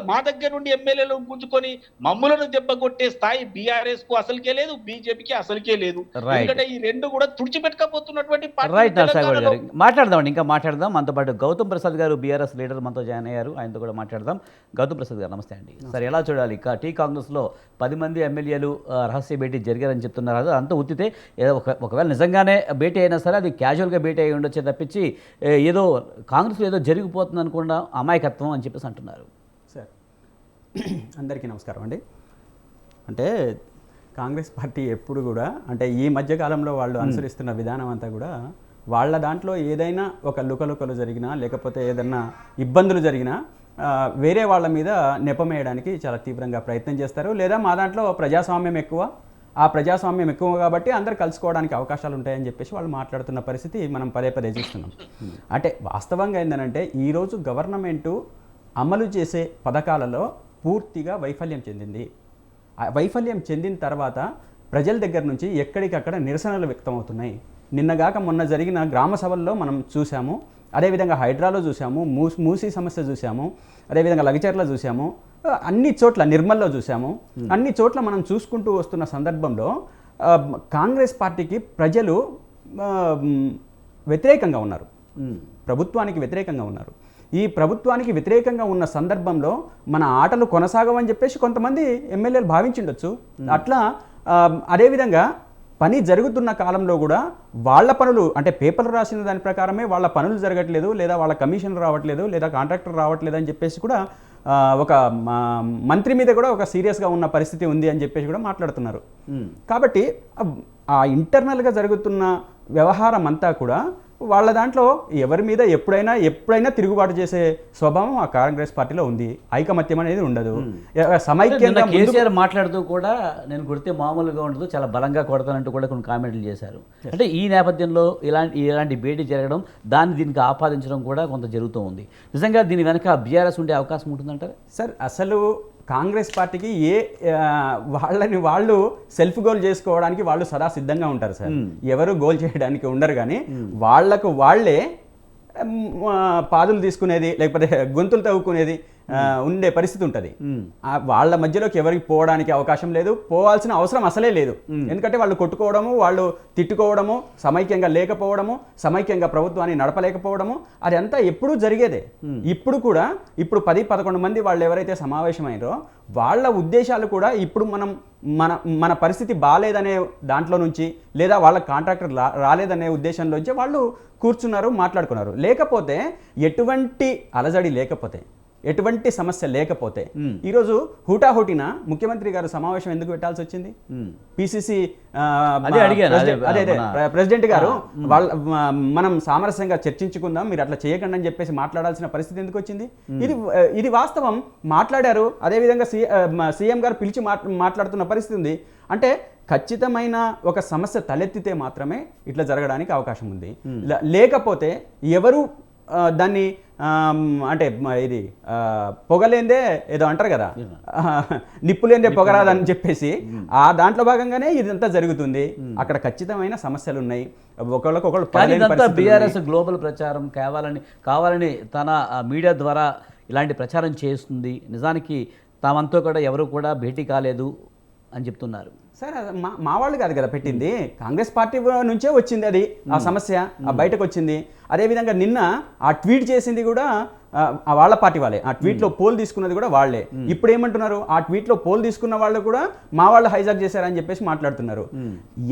మా దగ్గర నుండి ఎమ్మెల్యేలు గుంజుకొని మమ్మలను దెబ్బ కొట్టే స్థాయి బీఆర్ఎస్ కు అసలుకే లేదు, బీజేపీకి అసలుకే లేదు. Right. ఎందుకంటే ఈ రెండు కూడా తుడిచిపెట్టకపోతున్నటువంటి రైట్ నరసాగౌడ్ తెలంగాణలో. గారు మాట్లాడదామండి, ఇంకా మాట్లాడదాం. మనతో పాటు గౌతమ్ ప్రసాద్ గారు బీఆర్ఎస్ లీడర్ మనతో జాయిన్ అయ్యారు, ఆయనతో కూడా మాట్లాడదాం. గౌతమ్ ప్రసాద్ గారు నమస్తే అండి. సరే, ఎలా చూడాలి టీ కాంగ్రెస్లో 10 మంది ఎమ్మెల్యేలు రహస్య భేటీ జరిగారని చెప్తున్నారు. అది అంతా ఉత్తితే, ఏదో ఒకవేళ నిజంగానే భేటీ అయినా సరే అది క్యాజువల్గా భేటీ అయి ఉండొచ్చే తప్పించి ఏదో కాంగ్రెస్లో ఏదో జరిగిపోతుంది అనుకుండా అమాయకత్వం అని చెప్పేసి అంటున్నారు. సార్, అందరికీ నమస్కారం అండి. అంటే కాంగ్రెస్ పార్టీ ఎప్పుడు కూడా అంటే ఈ మధ్యకాలంలో వాళ్ళు అనుసరిస్తున్న విధానం అంతా కూడా వాళ్ళ దాంట్లో ఏదైనా ఒక లుకలుకలు జరిగినా లేకపోతే ఏదైనా ఇబ్బందులు జరిగినా వేరే వాళ్ళ మీద నెపమేయడానికి చాలా తీవ్రంగా ప్రయత్నం చేస్తారు. లేదా మా దాంట్లో ప్రజాస్వామ్యం ఎక్కువ, ఆ ప్రజాస్వామ్యం ఎక్కువ కాబట్టి అందరు కలుసుకోవడానికి అవకాశాలు ఉంటాయని చెప్పేసి వాళ్ళు మాట్లాడుతున్న పరిస్థితి మనం పదే పదే చూస్తున్నాం. అంటే వాస్తవంగా ఏంటంటే ఈరోజు గవర్నమెంటు అమలు చేసే పథకాలలో పూర్తిగా వైఫల్యం చెందింది. ఆ వైఫల్యం చెందిన తర్వాత ప్రజల దగ్గర నుంచి ఎక్కడికక్కడ నిరసనలు వ్యక్తమవుతున్నాయి. నిన్నగాక మొన్న జరిగిన గ్రామ సభల్లో మనం చూసాము, అదేవిధంగా హైడ్రాలో చూసాము, మూసీ సమస్య చూసాము, అదేవిధంగా లగచర్ల చూసాము, అన్ని చోట్ల నిర్మల్లో చూసాము. అన్ని చోట్ల మనం చూసుకుంటూ వస్తున్న సందర్భంలో కాంగ్రెస్ పార్టీకి ప్రజలు వ్యతిరేకంగా ఉన్నారు, ప్రభుత్వానికి వ్యతిరేకంగా ఉన్నారు. ఈ ప్రభుత్వానికి వ్యతిరేకంగా ఉన్న సందర్భంలో మన ఆటలు కొనసాగవని చెప్పేసి కొంతమంది ఎమ్మెల్యేలు భావించిండొచ్చు. అట్లా అదేవిధంగా పని జరుగుతున్న కాలంలో కూడా వాళ్ళ పనులు అంటే పేపర్లు రాసిన దాని ప్రకారమే వాళ్ళ పనులు జరగట్లేదు, లేదా వాళ్ళ కమిషన్ రావట్లేదు, లేదా కాంట్రాక్టర్ రావట్లేదు అని చెప్పేసి కూడా ఒక మంత్రి మీద కూడా ఒక సీరియస్గా ఉన్న పరిస్థితి ఉంది అని చెప్పేసి కూడా మాట్లాడుతున్నారు. కాబట్టి ఆ ఇంటర్నల్గా జరుగుతున్న వ్యవహారం అంతా కూడా వాళ్ళ దాంట్లో ఎవరి మీద ఎప్పుడైనా తిరుగుబాటు చేసే స్వభావం ఆ కాంగ్రెస్ పార్టీలో ఉంది. ఐకమత్యం అనేది ఉండదు. సమైక్యంగా కేసీఆర్ మాట్లాడుతూ కూడా నేను కొడితే మామూలుగా ఉండదు, చాలా బలంగా కొడతానంటూ కూడా కొన్ని కామెంట్లు చేశారు. అంటే ఈ నేపథ్యంలో ఇలాంటి భేటీ జరగడం, దీనికి ఆపాదించడం కూడా కొంత జరుగుతూ ఉంది. నిజంగా దీని వెనక బీఆర్ఎస్ ఉండే అవకాశం ఉంటుందంటారా? సార్, అసలు కాంగ్రెస్ పార్టీకి వాళ్ళని వాళ్ళు సెల్ఫ్ గోల్ చేసుకోవడానికి వాళ్ళు సదా సిద్ధంగా ఉంటారు సార్. ఎవరు గోల్ చేయడానికి ఉండరు. కానీ వాళ్లకు వాళ్ళే పాదులు తీసుకునేది లేకపోతే గొంతులు తవ్వుకునేది ఉండే పరిస్థితి ఉంటుంది. వాళ్ళ మధ్యలోకి ఎవరికి పోవడానికి అవకాశం లేదు, పోవాల్సిన అవసరం అసలే లేదు. ఎందుకంటే వాళ్ళు కొట్టుకోవడము, వాళ్ళు తిట్టుకోవడము, సమైక్యంగా లేకపోవడము, సమైక్యంగా ప్రభుత్వాన్ని నడపలేకపోవడము అదంతా ఎప్పుడూ జరిగేదే. ఇప్పుడు కూడా 10-11 మంది వాళ్ళు ఎవరైతే సమావేశమైనారో వాళ్ళ ఉద్దేశాలు కూడా ఇప్పుడు మన పరిస్థితి బాగాలేదనే దాంట్లో నుంచి, లేదా వాళ్ళ కాంట్రాక్టర్ రాలేదనే ఉద్దేశంలోంచి వాళ్ళు కూర్చున్నారు, మాట్లాడుకున్నారు. లేకపోతే ఎటువంటి అలజడి లేకపోతే, ఎటువంటి సమస్య లేకపోతే ఈరోజు హుటాహుటిన ముఖ్యమంత్రి గారు సమావేశం ఎందుకు పెట్టాల్సి వచ్చింది? పిసిసి ప్రెసిడెంట్ గారు మనం సామరస్యంగా చర్చించుకుందాం, మీరు అట్లా చేయకండి అని చెప్పేసి మాట్లాడాల్సిన పరిస్థితి ఎందుకు వచ్చింది? ఇది వాస్తవం. మాట్లాడారు. అదేవిధంగా సీఎం గారు పిలిచి మాట్లాడుతున్న పరిస్థితి ఉంది. అంటే ఖచ్చితమైన ఒక సమస్య తలెత్తితే మాత్రమే ఇట్లా జరగడానికి అవకాశం ఉంది. లేకపోతే ఎవరు దాన్ని అంటే ఇది పొగలేందే ఏదో అంటారు కదా, నిప్పులేందే పొగరాదని చెప్పేసి ఆ దాంట్లో భాగంగానే ఇదంతా జరుగుతుంది. అక్కడ ఖచ్చితమైన సమస్యలు ఉన్నాయి. ఒకళ్ళకొకళ్ళు బీఆర్ఎస్ గ్లోబల్ ప్రచారం కావాలని తన మీడియా ద్వారా ఇలాంటి ప్రచారం చేస్తుంది. నిజానికి తామంతా కూడా ఎవరు కూడా భేటీ కాలేదు అని చెప్తున్నారు. సార్, మా వాళ్ళు కాదు కదా పెట్టింది, కాంగ్రెస్ పార్టీ నుంచే వచ్చింది అది, ఆ సమస్య బయటకు వచ్చింది. అదేవిధంగా నిన్న ఆ ట్వీట్ చేసింది కూడా వాళ్ళ పార్టీ వాళ్ళే. ఆ ట్వీట్లో పోల్ తీసుకున్నది కూడా వాళ్ళే. ఇప్పుడు ఏమంటున్నారు? ఆ ట్వీట్లో పోల్ తీసుకున్న వాళ్ళు కూడా మా వాళ్ళు హైజాక్ చేశారని చెప్పేసి మాట్లాడుతున్నారు.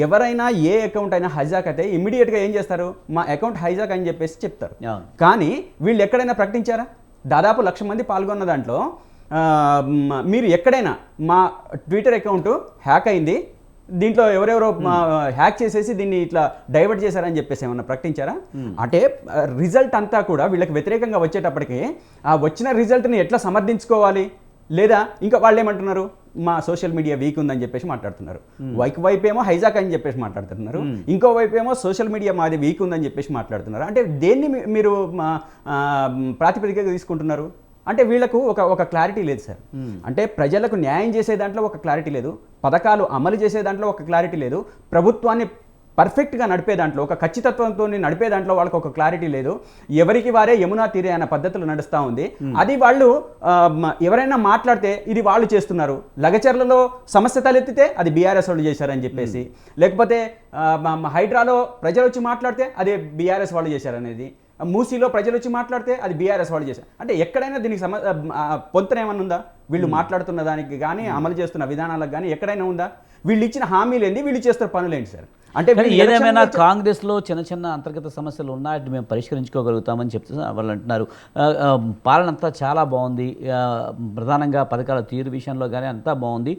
ఎవరైనా ఏ అకౌంట్ అయినా హైజాక్ అయితే ఇమ్మీడియట్గా ఏం చేస్తారు? మా అకౌంట్ హైజాక్ అని చెప్పేసి చెప్తారు. కానీ వీళ్ళు ఎక్కడైనా ప్రకటించారా? దాదాపు 1,00,000 మంది పాల్గొన్న దాంట్లో మీరు ఎక్కడైనా మా ట్విట్టర్ అకౌంట్ హ్యాక్ అయింది, దీంట్లో ఎవరెవరో హ్యాక్ చేసేసి దీన్ని ఇట్లా డైవర్ట్ చేశారని చెప్పేసి ఏమన్నా ప్రకటించారా? అంటే రిజల్ట్ అంతా కూడా వీళ్ళకి వ్యతిరేకంగా వచ్చేటప్పటికి ఆ వచ్చిన రిజల్ట్ని ఎట్లా సమర్థించుకోవాలి? లేదా ఇంకా వాళ్ళు ఏమంటున్నారు? మా సోషల్ మీడియా వీక్ ఉందని చెప్పేసి మాట్లాడుతున్నారు. వైపు ఏమో హైజాక్ అని చెప్పేసి మాట్లాడుతున్నారు, ఇంకో వైపు ఏమో సోషల్ మీడియా మాది వీక్ ఉందని చెప్పేసి మాట్లాడుతున్నారు. అంటే దేన్ని మీరు ప్రాతిపదికగా తీసుకుంటున్నారు? అంటే వీళ్ళకు ఒక క్లారిటీ లేదు సార్. అంటే ప్రజలకు న్యాయం చేసే దాంట్లో ఒక క్లారిటీ లేదు, పథకాలు అమలు చేసే దాంట్లో ఒక క్లారిటీ లేదు, ప్రభుత్వాన్ని పర్ఫెక్ట్గా నడిపే దాంట్లో, ఒక ఖచ్చితత్వంతో నడిపే దాంట్లో వాళ్ళకి ఒక క్లారిటీ లేదు. ఎవరికి వారే యమునా తీరే అనే పద్ధతులు నడుస్తూ ఉంది. అది వాళ్ళు ఎవరైనా మాట్లాడితే ఇది వాళ్ళు చేస్తున్నారు, లగచర్లలో సమస్య తలెత్తితే అది బీఆర్ఎస్ వాళ్ళు చేశారని చెప్పేసి, లేకపోతే హైడ్రాలో ప్రజలు వచ్చి మాట్లాడితే అదే బీఆర్ఎస్ వాళ్ళు చేశారనేది, మూసీలో ప్రజలు వచ్చి మాట్లాడితే అది బీఆర్ఎస్ వాళ్ళు చేశారు. అంటే ఎక్కడైనా దీనికి పొంతన ఏమన్నా ఉందా? వీళ్ళు మాట్లాడుతున్న దానికి కానీ అమలు చేస్తున్న విధానాలకు కానీ ఎక్కడైనా ఉందా? వీళ్ళు ఇచ్చిన హామీలు ఏంటి, వీళ్ళు చేస్తున్న పనులేంటి సార్? అంటే ఏదేమైనా కాంగ్రెస్లో చిన్న చిన్న అంతర్గత సమస్యలు ఉన్నాయి, మేము పరిష్కరించుకోగలుగుతామని చెప్తే వాళ్ళు అంటున్నారు. పాలన అంతా చాలా బాగుంది, ప్రధానంగా పథకాల తీరు విషయంలో కానీ అంతా బాగుంది,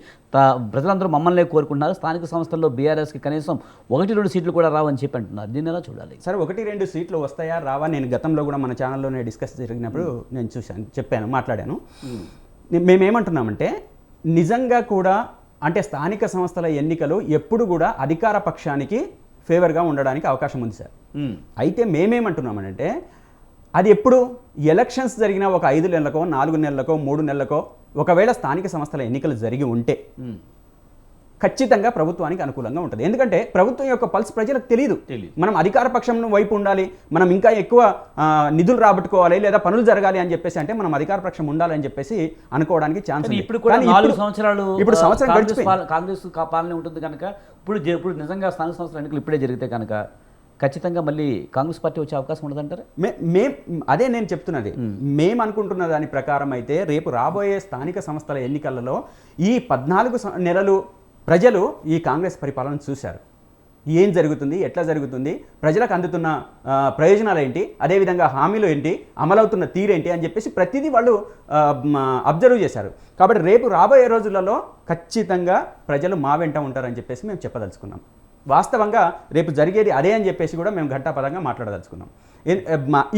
ప్రజలందరూ మమ్మల్ని కోరుకుంటున్నారు, స్థానిక సంస్థల్లో బీఆర్ఎస్కి కనీసం 1-2 సీట్లు కూడా రావని చెప్పి అంటున్నారు. దీన్ని ఎలా చూడాలి? సరే, 1-2 సీట్లు వస్తాయా రావా? నేను గతంలో కూడా మన ఛానల్లోనే డిస్కస్ జరిగినప్పుడు నేను చూశాను, చెప్పాను, మాట్లాడాను. మేమేమంటున్నామంటే నిజంగా కూడా అంటే స్థానిక సంస్థల ఎన్నికలు ఎప్పుడు కూడా అధికార పక్షానికి ఫేవర్గా ఉండడానికి అవకాశం ఉంది సార్. అయితే మేమేమంటున్నామనంటే అది ఎప్పుడు ఎలక్షన్స్ జరిగిన ఒక 5 నెలలకో 4 నెలలకో 3 నెలలకో ఒకవేళ స్థానిక సంస్థల ఎన్నికలు జరిగి ఉంటే ఖచ్చితంగా ప్రభుత్వానికి అనుకూలంగా ఉంటుంది. ఎందుకంటే ప్రభుత్వం యొక్క పల్స్ ప్రజలకు తెలియదు. మనం అధికార పక్షం వైపు ఉండాలి, మనం ఇంకా ఎక్కువ నిధులు రాబట్టుకోవాలి లేదా పనులు జరగాలి అని చెప్పేసి అంటే మనం అధికార పక్షం ఉండాలి అని చెప్పేసి అనుకోవడానికి ఛాన్స్ ఉంది. ఇప్పుడు కూడా 4 సంవత్సరాలు ఇప్పుడు సంవత్సరం కాంగ్రెస్ పాలన ఉంటుంది కనుక ఇప్పుడు నిజంగా స్థానిక సంస్థల ఎన్నికలు ఇప్పుడే జరిగితే కనుక ఖచ్చితంగా మళ్ళీ కాంగ్రెస్ పార్టీ వచ్చే అవకాశం ఉండదంటారా? అదే నేను చెప్తున్నది. మేము అనుకుంటున్న దాని ప్రకారం అయితే రేపు రాబోయే స్థానిక సంస్థల ఎన్నికలలో ఈ 14 నెలలు ప్రజలు ఈ కాంగ్రెస్ పరిపాలన చూశారు. ఏం జరుగుతుంది, ఎట్లా జరుగుతుంది, ప్రజలకు అందుతున్న ప్రయోజనాలు ఏంటి, అదేవిధంగా హామీలు ఏంటి, అమలవుతున్న తీరేంటి అని చెప్పేసి ప్రతిదీ వాళ్ళు అబ్జర్వ్ చేశారు. కాబట్టి రేపు రాబోయే రోజులలో ఖచ్చితంగా ప్రజలు మా వెంట ఉంటారని చెప్పేసి మేము చెప్పదలుచుకున్నాం. వాస్తవంగా రేపు జరిగేది అదే అని చెప్పేసి కూడా మేము ఘంటాపదంగా మాట్లాడదలుచుకున్నాం.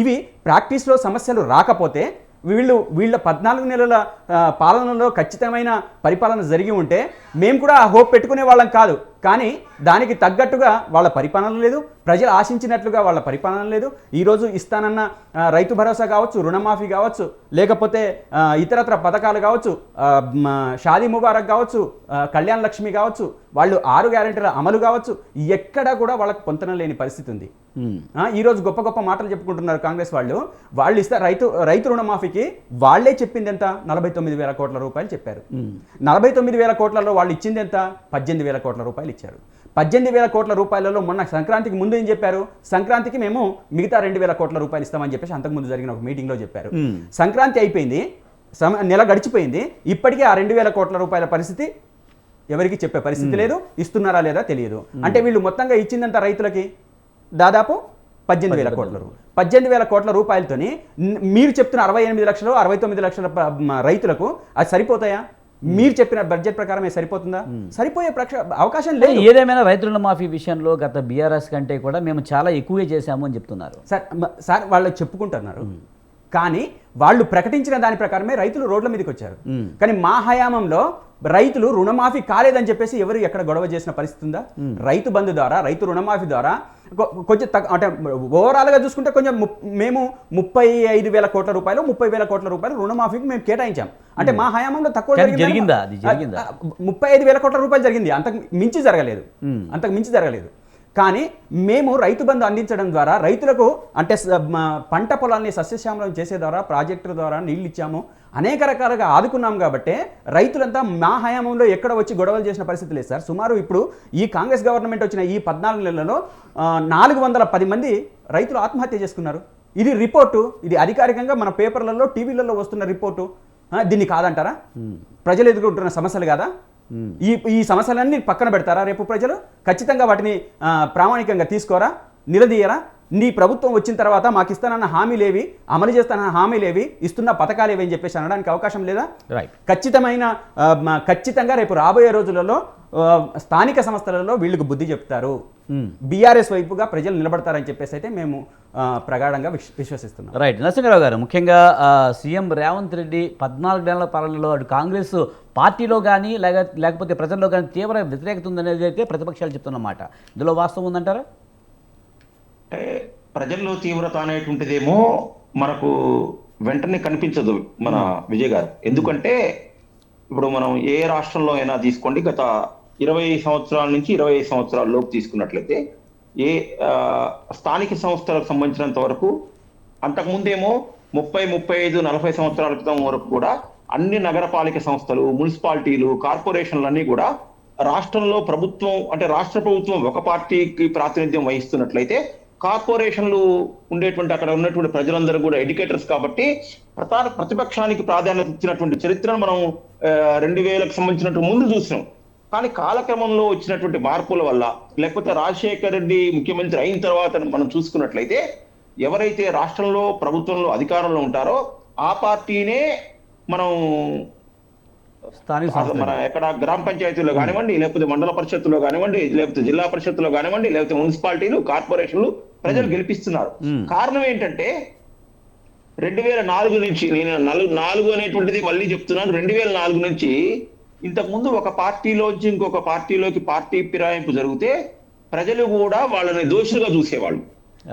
ఇవి ప్రాక్టీస్లో సమస్యలు రాకపోతే వీళ్ళ 14 నెలల పాలనలో ఖచ్చితమైన పరిపాలన జరిగి ఉంటే మేము కూడా ఆ హోప్ పెట్టుకునే వాళ్ళం కాదు. కానీ దానికి తగ్గట్టుగా వాళ్ళ పరిపాలన లేదు, ప్రజలు ఆశించినట్లుగా వాళ్ళ పరిపాలన లేదు. ఈరోజు ఇస్తానన్న రైతు భరోసా కావచ్చు, రుణమాఫీ కావచ్చు, లేకపోతే ఇతరత్ర పథకాలు కావచ్చు, షాదీ ముబారక్ కావచ్చు, కళ్యాణ లక్ష్మి కావచ్చు, వాళ్ళు 6 గ్యారెంటీల అమలు కావచ్చు, ఎక్కడా కూడా వాళ్ళకి పొంతన లేని పరిస్థితి ఉంది. ఈరోజు గొప్ప గొప్ప మాటలు చెప్పుకుంటున్నారు కాంగ్రెస్ వాళ్ళు ఇస్తే రైతు రుణమాఫీకి వాళ్ళే చెప్పింది ఎంత? 49,000 కోట్ల రూపాయలు చెప్పారు. 49,000 కోట్లలో వాళ్ళు ఇచ్చింది ఎంత? 18,000 కోట్ల రూపాయలు ఇచ్చారు. 18,000 కోట్ల రూపాయలలో మొన్న సంక్రాంతికి ముందు ఏం చెప్పారు? సంక్రాంతికి మేము మిగతా 2,000 కోట్ల రూపాయలు ఇస్తామని చెప్పేసి అంతకుముందు జరిగిన ఒక మీటింగ్లో చెప్పారు. సంక్రాంతి అయిపోయింది, నెల గడిచిపోయింది, ఇప్పటికే ఆ 2,000 కోట్ల రూపాయల పరిస్థితి ఎవరికి చెప్పే పరిస్థితి లేదు, ఇస్తున్నారా లేదా తెలియదు. అంటే వీళ్ళు మొత్తంగా ఇచ్చిందంత రైతులకి దాదాపు 18,000 కోట్ల రూపాయలు. 18,000 కోట్ల రూపాయలతోని మీరు చెప్తున్న 68 లక్షలు 69 లక్షల రైతులకు అది సరిపోతాయా? మీరు చెప్పిన బడ్జెట్ ప్రకారమే సరిపోతుందా? సరిపోయే అవకాశం లేదు. ఏదేమైనా రైతు రుణమాఫీ విషయంలో గత బీఆర్ఎస్ కంటే కూడా మేము చాలా ఎక్కువే చేశాము అని చెప్తున్నారు సార్. వాళ్ళు చెప్పుకుంటున్నారు, కానీ వాళ్ళు ప్రకటించిన దాని ప్రకారమే రైతులు రోడ్ల మీదకి వచ్చారు. కానీ మా హయాంలో రైతులు రుణమాఫీ కాలేదని చెప్పేసి ఎవరు ఎక్కడ గొడవ చేసిన పరిస్థితి ఉందా? రైతు బంధు ద్వారా, రైతు రుణమాఫీ ద్వారా కొంచెం అంటే ఓవరాల్గా చూసుకుంటే కొంచెం మేము 35,000 కోట్ల రూపాయలు 30,000 కోట్ల రూపాయలు రుణమాఫీకి మేము కేటాయించాం. అంటే మా హయాంలో తక్కువ జరిగిందా? 35,000 కోట్ల రూపాయలు జరిగింది, అంతకు మించి జరగలేదు. కానీ మేము రైతు బంధు అందించడం ద్వారా రైతులకు అంటే పంట పొలాన్ని సస్యశ్యామలం చేసే ద్వారా, ప్రాజెక్టుల ద్వారా నీళ్ళు ఇచ్చాము, అనేక రకాలుగా ఆదుకున్నాం. కాబట్టి రైతులంతా మా హయాంలో ఎక్కడ వచ్చి గొడవలు చేసిన పరిస్థితి లేదు సార్. సుమారు ఇప్పుడు ఈ కాంగ్రెస్ గవర్నమెంట్ వచ్చిన ఈ 14 నెలలలో 410 మంది రైతులు ఆత్మహత్య చేసుకున్నారు. ఇది రిపోర్టు, ఇది అధికారికంగా మన పేపర్లలో, టీవీలలో వస్తున్న రిపోర్టు. దీన్ని కాదంటారా? ప్రజలు ఎదుర్కొంటున్న సమస్యలు కాదా? ఈ సమస్యలన్నీ పక్కన పెడతారా రేపు ప్రజలు? ఖచ్చితంగా వాటిని ప్రామాణికంగా తీసుకోరా, నిలదీయరా? నీ ప్రభుత్వం వచ్చిన తర్వాత మాకు ఇస్తానన్న హామీలేవి, అమలు చేస్తానన్న హామీలేవి, ఇస్తున్న పథకాలు ఏవి అని చెప్పేసి అనడానికి అవకాశం లేదా? ఖచ్చితంగా రేపు రాబోయే రోజులలో స్థానిక సంస్థలలో వీళ్ళకు బుద్ధి చెప్తారు, బీఆర్ఎస్ వైపుగా ప్రజలు నిలబడతారని చెప్పేసి అయితే మేము ప్రగాఢంగా విశ్వసిస్తున్నాం. రైట్. నరసింహారావు గారు, ముఖ్యంగా సీఎం రేవంత్ రెడ్డి 14 నెలల పాలనలో అటు కాంగ్రెస్ పార్టీలో కానీ లేకపోతే ప్రజల్లో కానీ తీవ్ర వ్యతిరేకత ఉందనేది అయితే ప్రతిపక్షాలు చెప్తున్నమాట. ఇందులో వాస్తవం ఉందంటారా? ప్రజల్లో తీవ్రత అనేటువంటిదేమో మనకు వెంటనే కనిపించదు మన విజయ్ గారు. ఎందుకంటే ఇప్పుడు మనం ఏ రాష్ట్రంలో అయినా తీసుకోండి, గత 20 సంవత్సరాల నుంచి 25 సంవత్సరాల లోపు తీసుకున్నట్లయితే ఏ స్థానిక సంస్థలకు సంబంధించినంత వరకు అంతకుముందేమో 35-40 సంవత్సరాల క్రితం వరకు కూడా అన్ని నగరపాలిక సంస్థలు, మున్సిపాలిటీలు, కార్పొరేషన్లన్నీ కూడా రాష్ట్రంలో ప్రభుత్వం అంటే రాష్ట్ర ప్రభుత్వం ఒక పార్టీకి ప్రాతినిధ్యం వహిస్తున్నట్లయితే కార్పొరేషన్లు ఉండేటువంటి అక్కడ ఉన్నటువంటి ప్రజలందరూ కూడా ఎడ్యుకేటర్స్ కాబట్టి ప్రతిపక్షానికి ప్రాధాన్యత ఇచ్చినటువంటి చరిత్రను మనం 2000కు సంబంధించినట్టు ముందు చూసినాం. కానీ కాలక్రమంలో వచ్చినటువంటి మార్పుల వల్ల లేకపోతే రాజశేఖర్ రెడ్డి ముఖ్యమంత్రి అయిన తర్వాత మనం చూసుకున్నట్లయితే ఎవరైతే రాష్ట్రంలో ప్రభుత్వంలో అధికారంలో ఉంటారో ఆ పార్టీనే మనం మన ఎక్కడ గ్రామ పంచాయతీలో కానివ్వండి, లేకపోతే మండల పరిషత్తులో కానివ్వండి, లేకపోతే జిల్లా పరిషత్తులో కానివ్వండి, లేకపోతే మున్సిపాలిటీలు, కార్పొరేషన్లు ప్రజలు గెలిపిస్తున్నారు. కారణం ఏంటంటే 2004 నుంచి, నేను 4 అనేటువంటిది మళ్ళీ చెప్తున్నాను, 2004 నుంచి ఇంతకుముందు ఒక పార్టీలోంచి ఇంకొక పార్టీలోకి పార్టీ ఫిరాయింపు జరిగితే ప్రజలు కూడా వాళ్ళని దోషులుగా చూసేవాళ్ళు.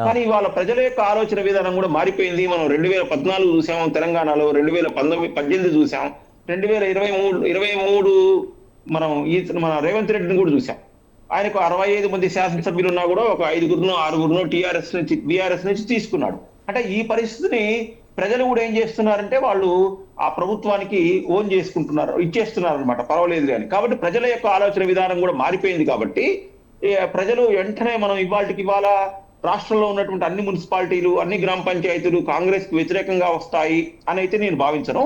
కానీ ఇవాళ ప్రజల యొక్క ఆలోచన విధానం కూడా మారిపోయింది. మనం 2014 చూసాం తెలంగాణలో, 2018 చూసాం, 2023 మనం మన రేవంత్ రెడ్డిని కూడా చూసాం. ఆయనకు 65 మంది శాసనసభ్యులు ఉన్నా కూడా ఒక 5గురునో 6గురునో బీఆర్ఎస్ నుంచి తీసుకున్నాడు. అంటే ఈ పరిస్థితిని ప్రజలు కూడా ఏం చేస్తున్నారంటే వాళ్ళు ఆ ప్రభుత్వానికి ఓన్ చేసుకుంటున్నారు, ఇచ్చేస్తున్నారు అనమాట, పర్వాలేదు అని. కాబట్టి ప్రజల యొక్క ఆలోచన విధానం కూడా మారిపోయింది. కాబట్టి ప్రజలు వెంటనే మనం ఇవాళ రాష్ట్రంలో ఉన్నటువంటి అన్ని మున్సిపాలిటీలు, అన్ని గ్రామ పంచాయతీలు కాంగ్రెస్ కి వ్యతిరేకంగా వస్తాయి అని అయితే నేను భావించను.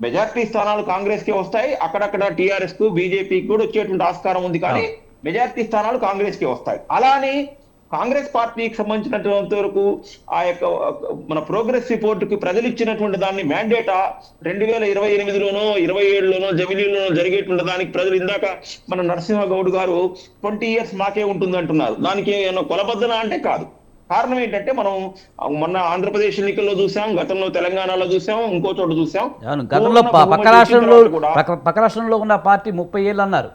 మెజార్టీ స్థానాలు కాంగ్రెస్ కే వస్తాయి, అక్కడక్కడ టీఆర్ఎస్ కు బీజేపీకి కూడా వచ్చేటువంటి ఆస్కారం ఉంది, కానీ మెజార్టీ స్థానాలు కాంగ్రెస్ కే వస్తాయి. అలానే కాంగ్రెస్ పార్టీకి సంబంధించినంత వరకు ఆ యొక్క మన ప్రోగ్రెస్ రిపోర్ట్ కి ప్రజలు ఇచ్చినటువంటి దాన్ని మ్యాండేటా 2028లోనో 27లోనో జమిలీలోనో జరిగేటువంటి దానికి ప్రజలు ఇందాక మన నరసింహ గౌడ్ గారు 20 years మాకే ఉంటుంది అంటున్నారు. దానికి ఏమన్నా కొలబద్దన అంటే కాదు. కారణం ఏంటంటే మనం మొన్న ఆంధ్రప్రదేశ్ ఎన్నికల్లో చూసాం, గతంలో తెలంగాణలో చూసాం, ఇంకో చోట చూసాం. గతంలో పక్క రాష్ట్రంలో ఉన్న పార్టీ 30 ఏళ్ళు అన్నారు.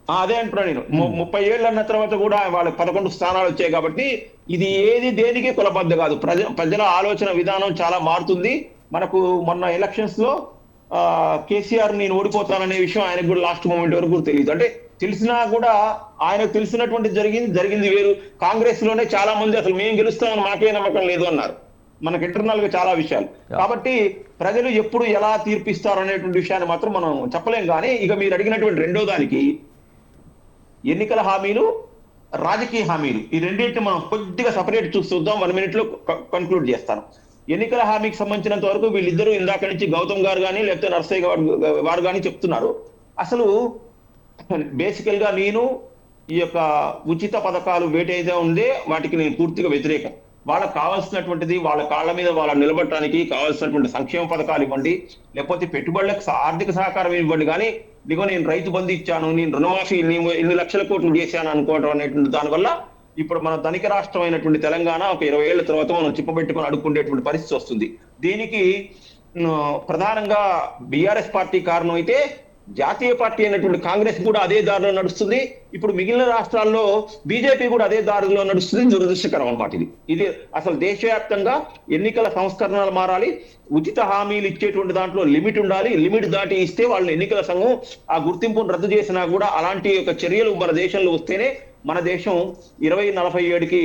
అదే అంటున్నా నేను, 30 ఏళ్ళు అన్న తర్వాత కూడా వాళ్ళకి 11 స్థానాలు వచ్చాయి. కాబట్టి ఇది ఏది దేనికి కులబద్ద కాదు. ప్రజల ఆలోచన విధానం చాలా మారుతుంది. మనకు మొన్న ఎలక్షన్స్ లో కేసీఆర్ నేను ఓడిపోతాననే విషయం ఆయనకు కూడా లాస్ట్ మూమెంట్ వరకు తెలియదు. అంటే తెలిసినా కూడా ఆయనకు తెలిసినటువంటి జరిగింది వేరు. కాంగ్రెస్ లోనే చాలా మంది అసలు మేము గెలుస్తామని మాకే నమ్మకం లేదు అన్నారు. మనకు ఇంటర్నల్ గా చాలా విషయాలు. కాబట్టి ప్రజలు ఎప్పుడు ఎలా తీర్పిస్తారు అనేటువంటి విషయాన్ని మాత్రం మనం చెప్పలేం. కానీ ఇక మీరు అడిగినటువంటి రెండో దానికి ఎన్నికల హామీలు, రాజకీయ హామీలు, ఈ రెండింటిని మనం కొద్దిగా సపరేట్ చూద్దాం. 1 minute లో కన్క్లూడ్ చేస్తాను. ఎన్నికల హామీకి సంబంధించినంత వరకు వీళ్ళిద్దరూ ఇందాక నుంచి గౌతమ్ గారు కానీ లేకపోతే నర్సయ్య గారు కానీ చెప్తున్నారు. అసలు బేసికల్ గా నేను ఈ యొక్క ఉచిత పథకాలు వేటైతే ఉందే వాటికి నేను పూర్తిగా వ్యతిరేకం. వాళ్ళకి కావాల్సినటువంటిది వాళ్ళ కాళ్ళ మీద వాళ్ళు నిలబడటానికి కావాల్సినటువంటి సంక్షేమ పథకాలు ఇవ్వండి, లేకపోతే పెట్టుబడులకు ఆర్థిక సహకారం ఇవ్వండి. కానీ ఇదిగో నేను రైతు బంధు ఇచ్చాను, నేను రుణమాఫీ ఇన్ని లక్షల కోట్లు చేశాను అనుకోవడం అనేటువంటి దానివల్ల ఇప్పుడు మన ధనిక రాష్ట్రం అయినటువంటి తెలంగాణ ఒక 20 ఏళ్ల తర్వాత మనం చిప్పబెట్టుకుని అడుక్కునేటువంటి పరిస్థితి వస్తుంది. దీనికి ప్రధానంగా బీఆర్ఎస్ పార్టీ కారణం అయితే జాతీయ పార్టీ అయినటువంటి కాంగ్రెస్ కూడా అదే దారిలో నడుస్తుంది. ఇప్పుడు మిగిలిన రాష్ట్రాల్లో బీజేపీ కూడా అదే దారిలో నడుస్తుంది. దురదృష్టకరం అన్నమాట. ఇది అసలు దేశవ్యాప్తంగా ఎన్నికల సంస్కరణలు మారాలి. ఉచిత హామీలు ఇచ్చేటువంటి దాంట్లో లిమిట్ ఉండాలి. లిమిట్ దాటి ఇస్తే వాళ్ళని ఎన్నికల సంఘం ఆ గుర్తింపును రద్దు చేసినా కూడా అలాంటి యొక్క చర్యలు మన దేశంలో వస్తేనే మన దేశం 2047కి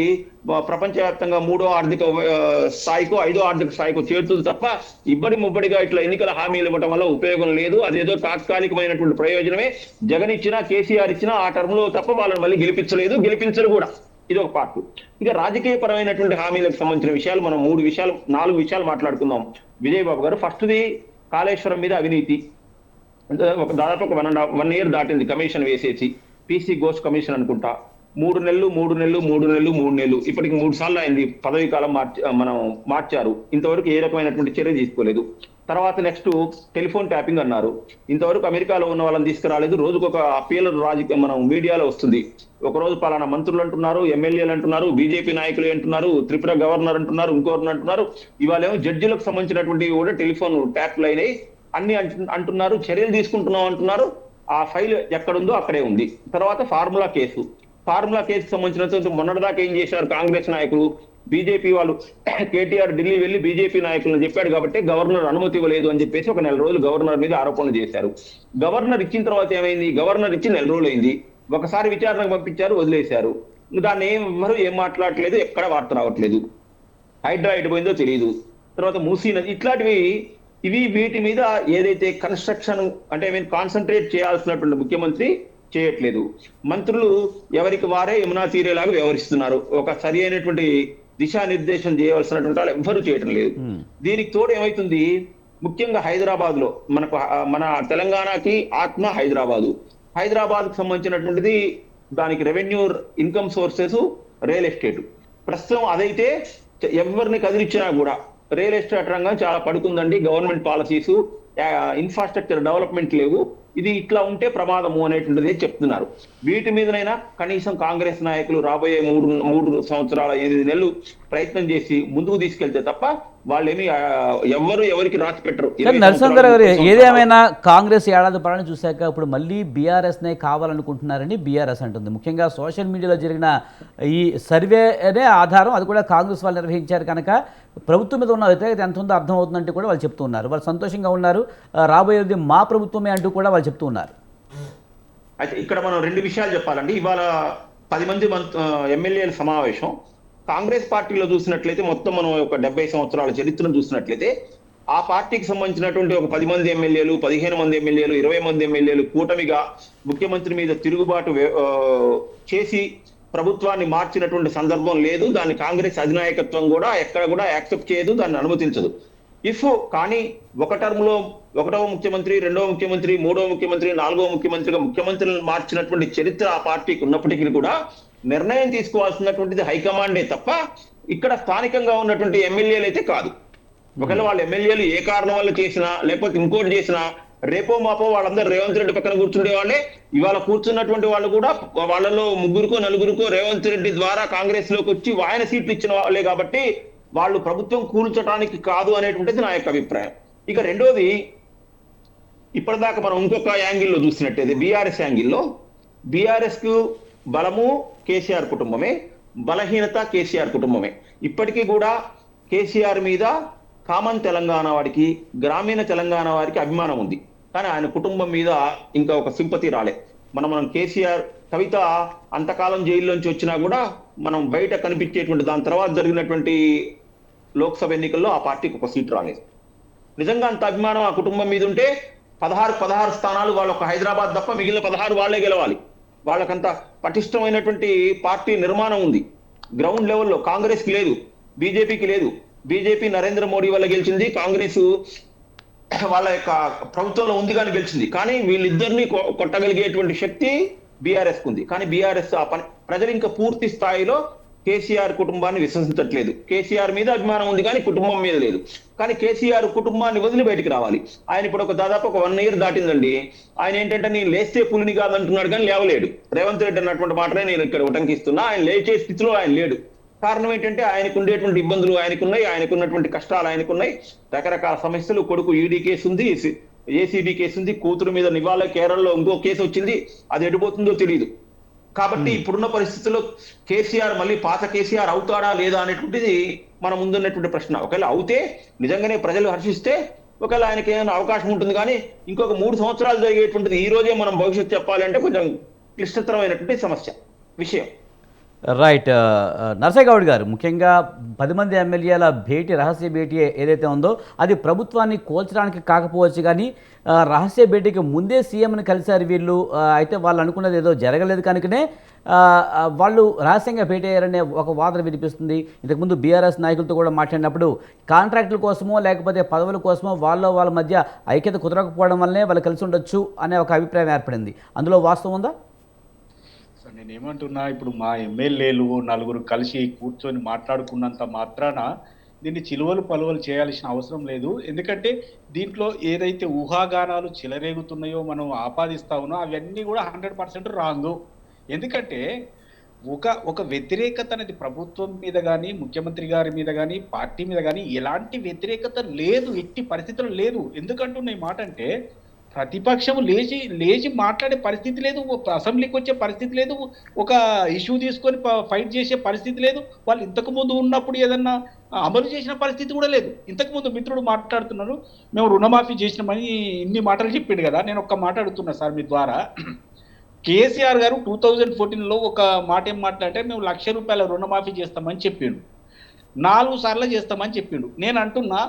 ప్రపంచవ్యాప్తంగా 3వ ఆర్థిక స్థాయికో 5వ ఆర్థిక స్థాయికో చేరుతుంది తప్ప ముబ్బడిగా ఇట్లా ఎన్నికల హామీలు ఇవ్వడం వల్ల ఉపయోగం లేదు. అదేదో తాత్కాలికమైనటువంటి ప్రయోజనమే. జగన్ ఇచ్చినా కేసీఆర్ ఇచ్చినా ఆ టర్మ్ లో తప్ప వాళ్ళని మళ్ళీ గెలిపించరు కూడా. ఇది ఒక పార్ట్. ఇక రాజకీయ పరమైనటువంటి హామీలకు సంబంధించిన విషయాలు మనం 4 విషయాలు మాట్లాడుకుందాం. విజయ్ బాబు గారు, ఫస్ట్ది కాళేశ్వరం మీద అవినీతి. దాదాపు ఒక 1 year దాటింది కమిషన్ వేసేసి. పీసీ ఘోష్ కమిషన్ అనుకుంటా 3 నెలలు ఇప్పటికి 3 సార్లు అయింది పదవీ కాలం మనం మార్చారు. ఇంతవరకు ఏ రకమైనటువంటి చర్య తీసుకోలేదు. తర్వాత నెక్స్ట్ టెలిఫోన్ ట్యాపింగ్ అన్నారు. ఇంతవరకు అమెరికాలో ఉన్న వాళ్ళని తీసుకురాలేదు. రోజుకొక అప్పీల మనం మీడియాలో వస్తుంది. ఒకరోజు పలానా మంత్రులు అంటున్నారు, ఎమ్మెల్యేలు అంటున్నారు, బీజేపీ నాయకులు అంటున్నారు, త్రిపుర గవర్నర్ అంటున్నారు, ఇంకోరు అంటున్నారు. ఇవాళేమో జడ్జిలకు సంబంధించినటువంటి కూడా టెలిఫోన్ ట్యాప్లు అయినాయి అన్ని అంటున్నారు. చర్యలు తీసుకుంటున్నాం అంటున్నారు. ఆ ఫైల్ ఎక్కడుందో అక్కడే ఉంది. తర్వాత ఫార్ములా కేసు సంబంధించిన మొన్నటిదాకా ఏం చేశారు కాంగ్రెస్ నాయకులు, బీజేపీ వాళ్ళు కేటీఆర్ ఢిల్లీ వెళ్లి బీజేపీ నాయకులను చెప్పాడు కాబట్టి గవర్నర్ అనుమతి ఇవ్వలేదు అని చెప్పేసి ఒక 4 రోజులు గవర్నర్ మీద ఆరోపణలు చేశారు. గవర్నర్ ఇచ్చిన తర్వాత ఏమైంది? గవర్నర్ ఇచ్చి 4 రోజులు అయింది. ఒకసారి విచారణకు పంపించారు, వదిలేశారు. దాన్ని ఎవరు ఏం మాట్లాడట్లేదు, ఎక్కడ వార్త రావట్లేదు. హైడ్రా ఎడిపోయిందో తెలియదు. తర్వాత మూసీ నది, ఇట్లాంటివి వీటి మీద ఏదైతే కన్స్ట్రక్షన్ అంటే కాన్సన్ట్రేట్ చేయాల్సినటువంటి ముఖ్యమంత్రి చేయట్లేదు. మంత్రులు ఎవరికి వారే యమునా తీరేలాగా వ్యవహరిస్తున్నారు. ఒక సరి అయినటువంటి దిశానిర్దేశం చేయవలసినటువంటి వాళ్ళు ఎవ్వరూ చేయటం లేదు. దీనికి తోడు ఏమైతుంది, ముఖ్యంగా హైదరాబాద్ లో మన తెలంగాణకి ఆత్మ హైదరాబాద్ కు సంబంధించినటువంటిది. దానికి revenue income sources real estate. ప్రస్తుతం అదైతే ఎవరిని కదిలిచ్చినా కూడా రియల్ ఎస్టేట్ రంగం చాలా పడుతుందండి. గవర్నమెంట్ పాలసీస్, ఇన్ఫ్రాస్ట్రక్చర్ డెవలప్మెంట్ లేవు. ఇది ఇట్లా ఉంటే ప్రమాదము అనేటువంటిది చెప్తున్నారు. వీటి మీదనైనా కనీసం కాంగ్రెస్ నాయకులు రాబోయే మూడు సంవత్సరాల 8 నెలలు ప్రయత్నం చేసి ముందుకు తీసుకెళ్తే తప్ప వాళ్ళేమి ఎవరికి రాసి పెట్టరు. నరసింహరావు గారు, ఏదేమైనా కాంగ్రెస్ ఏడాది పాలన చూశాక ఇప్పుడు మళ్ళీ బీఆర్ఎస్నే కావాలనుకుంటున్నారని బీఆర్ఎస్ అంటుంది. ముఖ్యంగా సోషల్ మీడియాలో జరిగిన ఈ సర్వేనే ఆధారం, అది కూడా కాంగ్రెస్ వాళ్ళు నిర్వహించారు కనుక ప్రభుత్వం మీద ఉన్న వ్యతిరేకత ఎంత ఉందో అర్థమవుతుందంటే కూడా వాళ్ళు చెప్తున్నారు. వాళ్ళు సంతోషంగా ఉన్నారు, రాబోయేది మా ప్రభుత్వమే అంటూ కూడా వాళ్ళు చెప్తూ ఉన్నారు. అయితే ఇక్కడ మనం 2 విషయాలు చెప్పాలండి. ఇవాళ 10 మంది ఎమ్మెల్యేల సమావేశం. కాంగ్రెస్ పార్టీలో చూసినట్లయితే మొత్తం మనం ఒక 70 సంవత్సరాల చరిత్రను చూసినట్లయితే ఆ పార్టీకి సంబంధించినటువంటి ఒక 10 మంది ఎమ్మెల్యేలు, 15 మంది ఎమ్మెల్యేలు, 20 మంది ఎమ్మెల్యేలు కూటమిగా ముఖ్యమంత్రి మీద తిరుగుబాటు చేసి ప్రభుత్వాన్ని మార్చినటువంటి సందర్భం లేదు. దాన్ని కాంగ్రెస్ అధినాయకత్వం కూడా ఎక్కడ కూడా యాక్సెప్ట్ చేయదు, దాన్ని అనుమతించదు. కానీ ఒక టర్మ్ లో 1వ ముఖ్యమంత్రి, 2వ ముఖ్యమంత్రి, 3వ ముఖ్యమంత్రి, 4వ ముఖ్యమంత్రిగా ముఖ్యమంత్రులను మార్చినటువంటి చరిత్ర ఆ పార్టీకి ఉన్నప్పటికీ కూడా నిర్ణయం తీసుకోవాల్సినటువంటిది హైకమాండే తప్ప ఇక్కడ స్థానికంగా ఉన్నటువంటి ఎమ్మెల్యేలు అయితే కాదు. ఒకవేళ వాళ్ళ ఎమ్మెల్యేలు ఏ కారణం వల్ల చేసినా లేకపోతే ఇంకోటి చేసినా రేపో మాపో వాళ్ళందరూ రేవంత్ రెడ్డి పక్కన కూర్చుండే వాళ్ళే. ఇవాళ కూర్చున్నటువంటి వాళ్ళు కూడా వాళ్ళలో 3 4 రేవంత్ రెడ్డి ద్వారా కాంగ్రెస్ లోకి వచ్చి ఆయన సీట్లు ఇచ్చిన వాళ్ళే కాబట్టి వాళ్ళు ప్రభుత్వం కూల్చడానికి కాదు అనేటువంటిది నా యొక్క అభిప్రాయం. ఇక రెండోది, ఇప్పటిదాకా మనం ఇంకొక యాంగిల్లో చూసినట్టయితే బీఆర్ఎస్ యాంగిల్లో బీఆర్ఎస్ కు బలము కేసీఆర్ కుటుంబమే, బలహీనత కేసీఆర్ కుటుంబమే. ఇప్పటికీ కూడా కేసీఆర్ మీద కామన్ తెలంగాణ వాడికి, గ్రామీణ తెలంగాణ వారికి అభిమానం ఉంది. కానీ ఆయన కుటుంబం మీద ఇంకా ఒక సింపతి రాలే. మనం కేసీఆర్, కవిత అంతకాలం జైల్లోంచి వచ్చినా కూడా మనం బయట కనిపించేటువంటి దాని తర్వాత జరిగినటువంటి లోక్సభ ఎన్నికల్లో ఆ పార్టీకి ఒక సీట్ రాలేదు. నిజంగా అంత అభిమానం ఆ కుటుంబం మీద ఉంటే 16 స్థానాలు వాళ్ళ ఒక హైదరాబాద్ తప్ప మిగిలిన 16 వాళ్ళే గెలవాలి. వాళ్ళకంత పటిష్టమైనటువంటి పార్టీ నిర్మాణం ఉంది. గ్రౌండ్ లెవెల్లో కాంగ్రెస్కి లేదు, బీజేపీకి లేదు. బీజేపీ నరేంద్ర మోడీ వల్ల గెలిచింది, కాంగ్రెస్ వాళ్ళ యొక్క ప్రభుత్వంలో ఉంది కానీ గెలిచింది. కానీ వీళ్ళిద్దరిని కొట్టగలిగేటువంటి శక్తి బీఆర్ఎస్ ఉంది. కానీ బీఆర్ఎస్ ఆ పని ప్రజలు ఇంకా పూర్తి స్థాయిలో కేసీఆర్ కుటుంబాన్ని విశ్వసించట్లేదు. కేసీఆర్ మీద అభిమానం ఉంది కానీ కుటుంబం మీద లేదు. కానీ కేసీఆర్ కుటుంబాన్ని వదిలి బయటికి రావాలి. ఆయన ఇప్పుడు దాదాపు ఒక 1 ఇయర్ దాటిందండి. ఆయన ఏంటంటే నేను లేస్తే పులిని కాదంటున్నాడు కానీ లేవలేడు. రేవంత్ రెడ్డి అన్నటువంటి మాటనే నేను ఇక్కడ ఉటంకిస్తున్నా. ఆయన లేచే స్థితిలో ఆయన లేడు. కారణం ఏంటంటే ఆయనకు ఉండేటువంటి ఇబ్బందులు ఆయనకున్నాయి, ఆయనకున్నటువంటి కష్టాలు ఆయనకున్నాయి, రకరకాల సమస్యలు. కొడుకు ఈడీ కేసు ఉంది, ఏసీబీ కేసు ఉంది, కూతురు మీద నివాళ కేరళలో ఇంకో కేసు వచ్చింది, అది ఎడిపోతుందో తెలియదు. కాబట్టి ఇప్పుడున్న పరిస్థితుల్లో కేసీఆర్ మళ్ళీ పాత కేసీఆర్ అవుతాడా లేదా అనేటువంటిది మన ముందున్నటువంటి ప్రశ్న. ఒకవేళ అవుతే నిజంగానే ప్రజలు హర్షిస్తే ఒకవేళ ఆయనకి ఏమైనా అవకాశం ఉంటుంది. కానీ ఇంకొక 3 సంవత్సరాలు జరిగేటువంటిది ఈ రోజే మనం భవిష్యత్తు చెప్పాలంటే కొంచెం క్లిష్టతరమైనటువంటి విషయం. రైట్. నరసయ్య గౌడ్ గారు, ముఖ్యంగా 10 మంది ఎమ్మెల్యేల భేటీ, రహస్య భేటీ ఏదైతే ఉందో అది ప్రభుత్వాన్ని కోల్చడానికి కాకపోవచ్చు, కానీ రహస్య భేటీకి ముందే సీఎంని కలిశారు వీళ్ళు. అయితే వాళ్ళు అనుకున్నది ఏదో జరగలేదు కనుకనే వాళ్ళు రహస్యంగా భేటీ అయ్యారనే ఒక వాదన వినిపిస్తుంది. ఇంతకుముందు బీఆర్ఎస్ నాయకులతో కూడా మాట్లాడినప్పుడు కాంట్రాక్టుల కోసమో లేకపోతే పదవుల కోసమో వాళ్ళ మధ్య ఐక్యత కుదరకపోవడం వల్లనే వాళ్ళు కలిసి ఉండొచ్చు అనే ఒక అభిప్రాయం ఏర్పడింది. అందులో వాస్తవం ఉందా? నేనేమంటున్నా, ఇప్పుడు మా ఎమ్మెల్యేలు 4 కలిసి కూర్చొని మాట్లాడుకున్నంత మాత్రాన దీన్ని చిలువలు పలువలు చేయాల్సిన అవసరం లేదు. ఎందుకంటే దీంట్లో ఏదైతే ఊహాగానాలు చిలరేగుతున్నాయో, మనం ఆపాదిస్తా ఉన్నాం, అవన్నీ కూడా 100% రాంగు. ఎందుకంటే ఒక వ్యతిరేకత అనేది ప్రభుత్వం మీద కానీ, ముఖ్యమంత్రి గారి మీద కానీ, పార్టీ మీద కానీ ఎలాంటి వ్యతిరేకత లేదు, ఎట్టి పరిస్థితుల్లో లేదు. ఎందుకంటున్న ఈ మాట అంటే ప్రతిపక్షం లేచి మాట్లాడే పరిస్థితి లేదు, అసెంబ్లీకి వచ్చే పరిస్థితి లేదు, ఒక ఇష్యూ తీసుకొని ఫైట్ చేసే పరిస్థితి లేదు. వాళ్ళు ఇంతకు ముందు ఉన్నప్పుడు ఏదన్నా అమలు చేసిన పరిస్థితి కూడా లేదు. ఇంతకుముందు మిత్రుడు మాట్లాడుతున్నారు, మేము రుణమాఫీ చేసినామని ఇన్ని మాటలు చెప్పిండు కదా. నేను ఒక్క మాట అడుగుతున్నా సార్ మీ ద్వారా. కేసీఆర్ గారు 2014లో ఒక మాట ఏం మాట్లాడితే మేము ₹1,00,000 రుణమాఫీ చేస్తామని చెప్పిండు, 4 సార్లు చేస్తామని చెప్పిండు. నేను అంటున్నా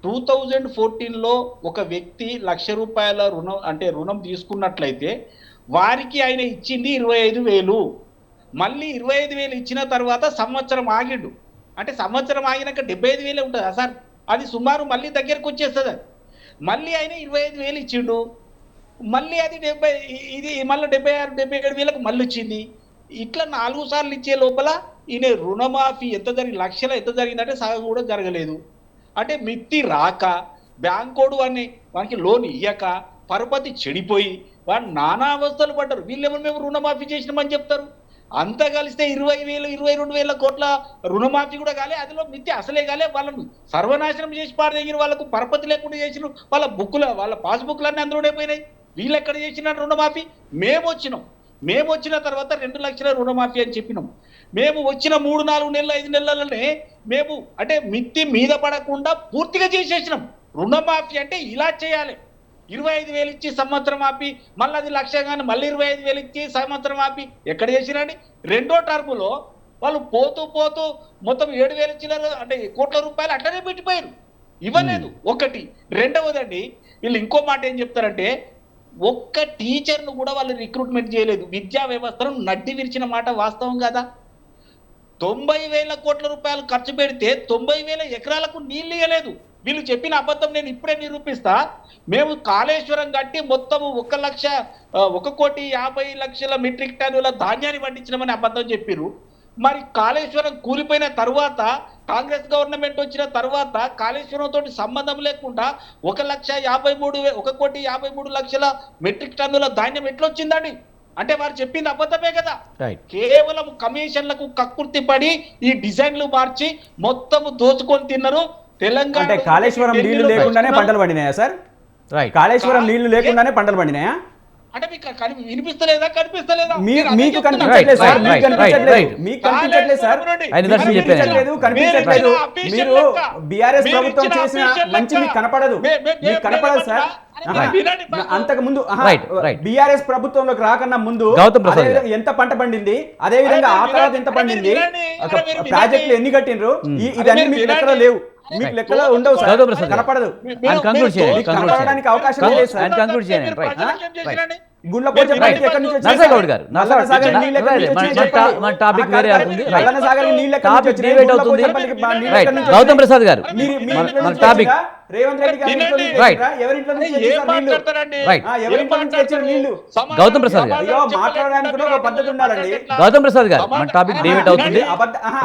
2014లో ఒక వ్యక్తి ₹1,00,000 రుణం అంటే రుణం తీసుకున్నట్లయితే వారికి ఆయన ఇచ్చింది 25,000, మళ్ళీ 25,000 ఇచ్చిన తర్వాత సంవత్సరం ఆగిండు అంటే సంవత్సరం ఆగినాక 75,000 ఉంటుందా సార్? అది సుమారు మళ్ళీ దగ్గరకు వచ్చేస్తుంది. అది మళ్ళీ ఆయన 25,000 ఇచ్చిండు, మళ్ళీ అది 70 ఇది మళ్ళీ 76,000-77,000కు మళ్ళీ వచ్చింది. ఇట్లా 4 సార్లు ఇచ్చే లోపల ఈయన రుణమాఫీ ఎంత జరిగి లక్షల ఎంత జరిగిందంటే సగం కూడా జరగలేదు. అంటే మిత్తి రాక బ్యాంకోడు వానికి లోన్ ఇయ్యక పరపతి చెడిపోయి వాడు నానా అవస్థలు పడ్డారు. వీళ్ళేమో మేము రుణమాఫీ చేసినామని చెప్తారు. అంతా కలిస్తే 20,000 22,000 కోట్ల రుణమాఫీ కూడా కాలే, అదిలో మిత్తి అసలే కాలే. వాళ్ళను సర్వనాశనం చేసి పారదగిన వాళ్ళకు పరపతి లేకుండా చేసిన వాళ్ళ పాస్బుక్లన్నీ అందులోనే పోయినాయి. వీళ్ళు ఎక్కడ చేసిన రుణమాఫీ? మేము వచ్చిన తర్వాత 2 లక్షల రుణమాఫీ అని చెప్పినాం. మేము వచ్చిన 3-4 నెలలు 5 నెలలనే మేము అంటే మిత్తి మీద పడకుండా పూర్తిగా చేసేసినాం. రుణమాఫీ అంటే ఇలా చేయాలి, 25,000 ఇచ్చి సంవత్సరం ఆపి మళ్ళీ అది 1,00,000 కానీ మళ్ళీ 25,000 ఇచ్చి సంవత్సరం ఆపి ఎక్కడ చేసినండి? రెండో టర్ములో వాళ్ళు పోతూ మొత్తం 7,000 ఇచ్చినారు అంటే కోట్ల రూపాయలు అట్లనే పెట్టిపోయారు, ఇవ్వలేదు. ఒకటి. రెండవదండి, వీళ్ళు ఇంకో మాట ఏం చెప్తారంటే ఒక్క టీచర్ను కూడా వాళ్ళు రిక్రూట్మెంట్ చేయలేదు. విద్యా వ్యవస్థను నడ్డి విరిచిన మాట వాస్తవం కదా. 90,000 కోట్ల రూపాయలు ఖర్చు పెడితే 90,000 ఎకరాలకు నీళ్ళు ఇవ్వలేదు. వీళ్ళు చెప్పిన అబద్ధం నేను ఇప్పుడే నిరూపిస్తా. మేము కాళేశ్వరం కట్టి మొత్తం 1,50,00,000 మెట్రిక్ టన్నుల ధాన్యాన్ని పండించినామని అబద్ధం చెప్పిర్రు. మరి కాళేశ్వరం కూలిపోయిన తర్వాత కాంగ్రెస్ గవర్నమెంట్ వచ్చిన తర్వాత కాళేశ్వరం తోటి సంబంధం లేకుండా 1,53,00,000 మెట్రిక్ టన్నుల ధాన్యం ఎట్లొచ్చిందండి? అంటే వారు చెప్పింది అబద్ధమే కదా. కేవలం కమిషన్లకు కక్కుర్తి పడి ఈ డిజైన్లు మార్చి మొత్తం దోచుకొని తిన్నారు. తెలంగాణ అంటే కాళేశ్వరం నీళ్లు లేకుండానే పంటలు పండినాయా సార్? కాళేశ్వరం నీళ్లు లేకుండానే పంటలు పండినాయా? అంటే మీకు వినిపిస్తలేదా? కనిపిస్తలేదా? మీకు కనిపించట్లేదు సార్, మీకు కనిపించట్లేదు, మీకు కనిపించట్లేదు సార్, కనిపించట్లేదు. మీరు బీఆర్ఎస్ ప్రభుత్వం చేసిన మంచి మీకు కనపడదు సార్. అంతకు ముందు బీఆర్ఎస్ ప్రభుత్వంలోకి రాకన్నా ముందు ఎంత పంట పండింది, అదే విధంగా ఆ తర్వాత ఎంత పండింది, ప్రాజెక్టులు ఎన్ని కట్టినరు, ఇవన్నీ మీకు లెక్కలో లేవు, మీకు లెక్కలో ఉండవు సార్, కనపడదు. కనపడడానికి అవకాశం లేదు సార్. గుండ్లపోచ బయటికి ఎక్కడి నుంచి వచ్చాయి? నల్లన సాగర్ నీళ్ళు ఎక్కడి నుంచి వచ్చాయి? నల్లన సాగర్ నీళ్ళు ఎక్కడి నుంచి వచ్చాయి? గుండ్లపోచపల్లికి నీళ్ళు ఎక్కడి నుంచి వచ్చాయి? గౌతమ్ ప్రసాద్ గారు మన టాపిక్ రేవంత్ రెడ్డి గారి ఇంట్లో నుంచి తెచ్చిరా? ఎవరింట్లో నుంచి తెచ్చారు నీళ్ళు? ఎవరింట్లో నుంచి తెచ్చారు నీళ్ళు? గౌతమ్ ప్రసాద్ గారు అయ్యో, మాట్లాడడానికి కూడా ఒక పద్ధతి ఉండాలండి. గౌతమ్ ప్రసాద్ గారు మన టాపిక్ డిబేట్ అవుతుంది.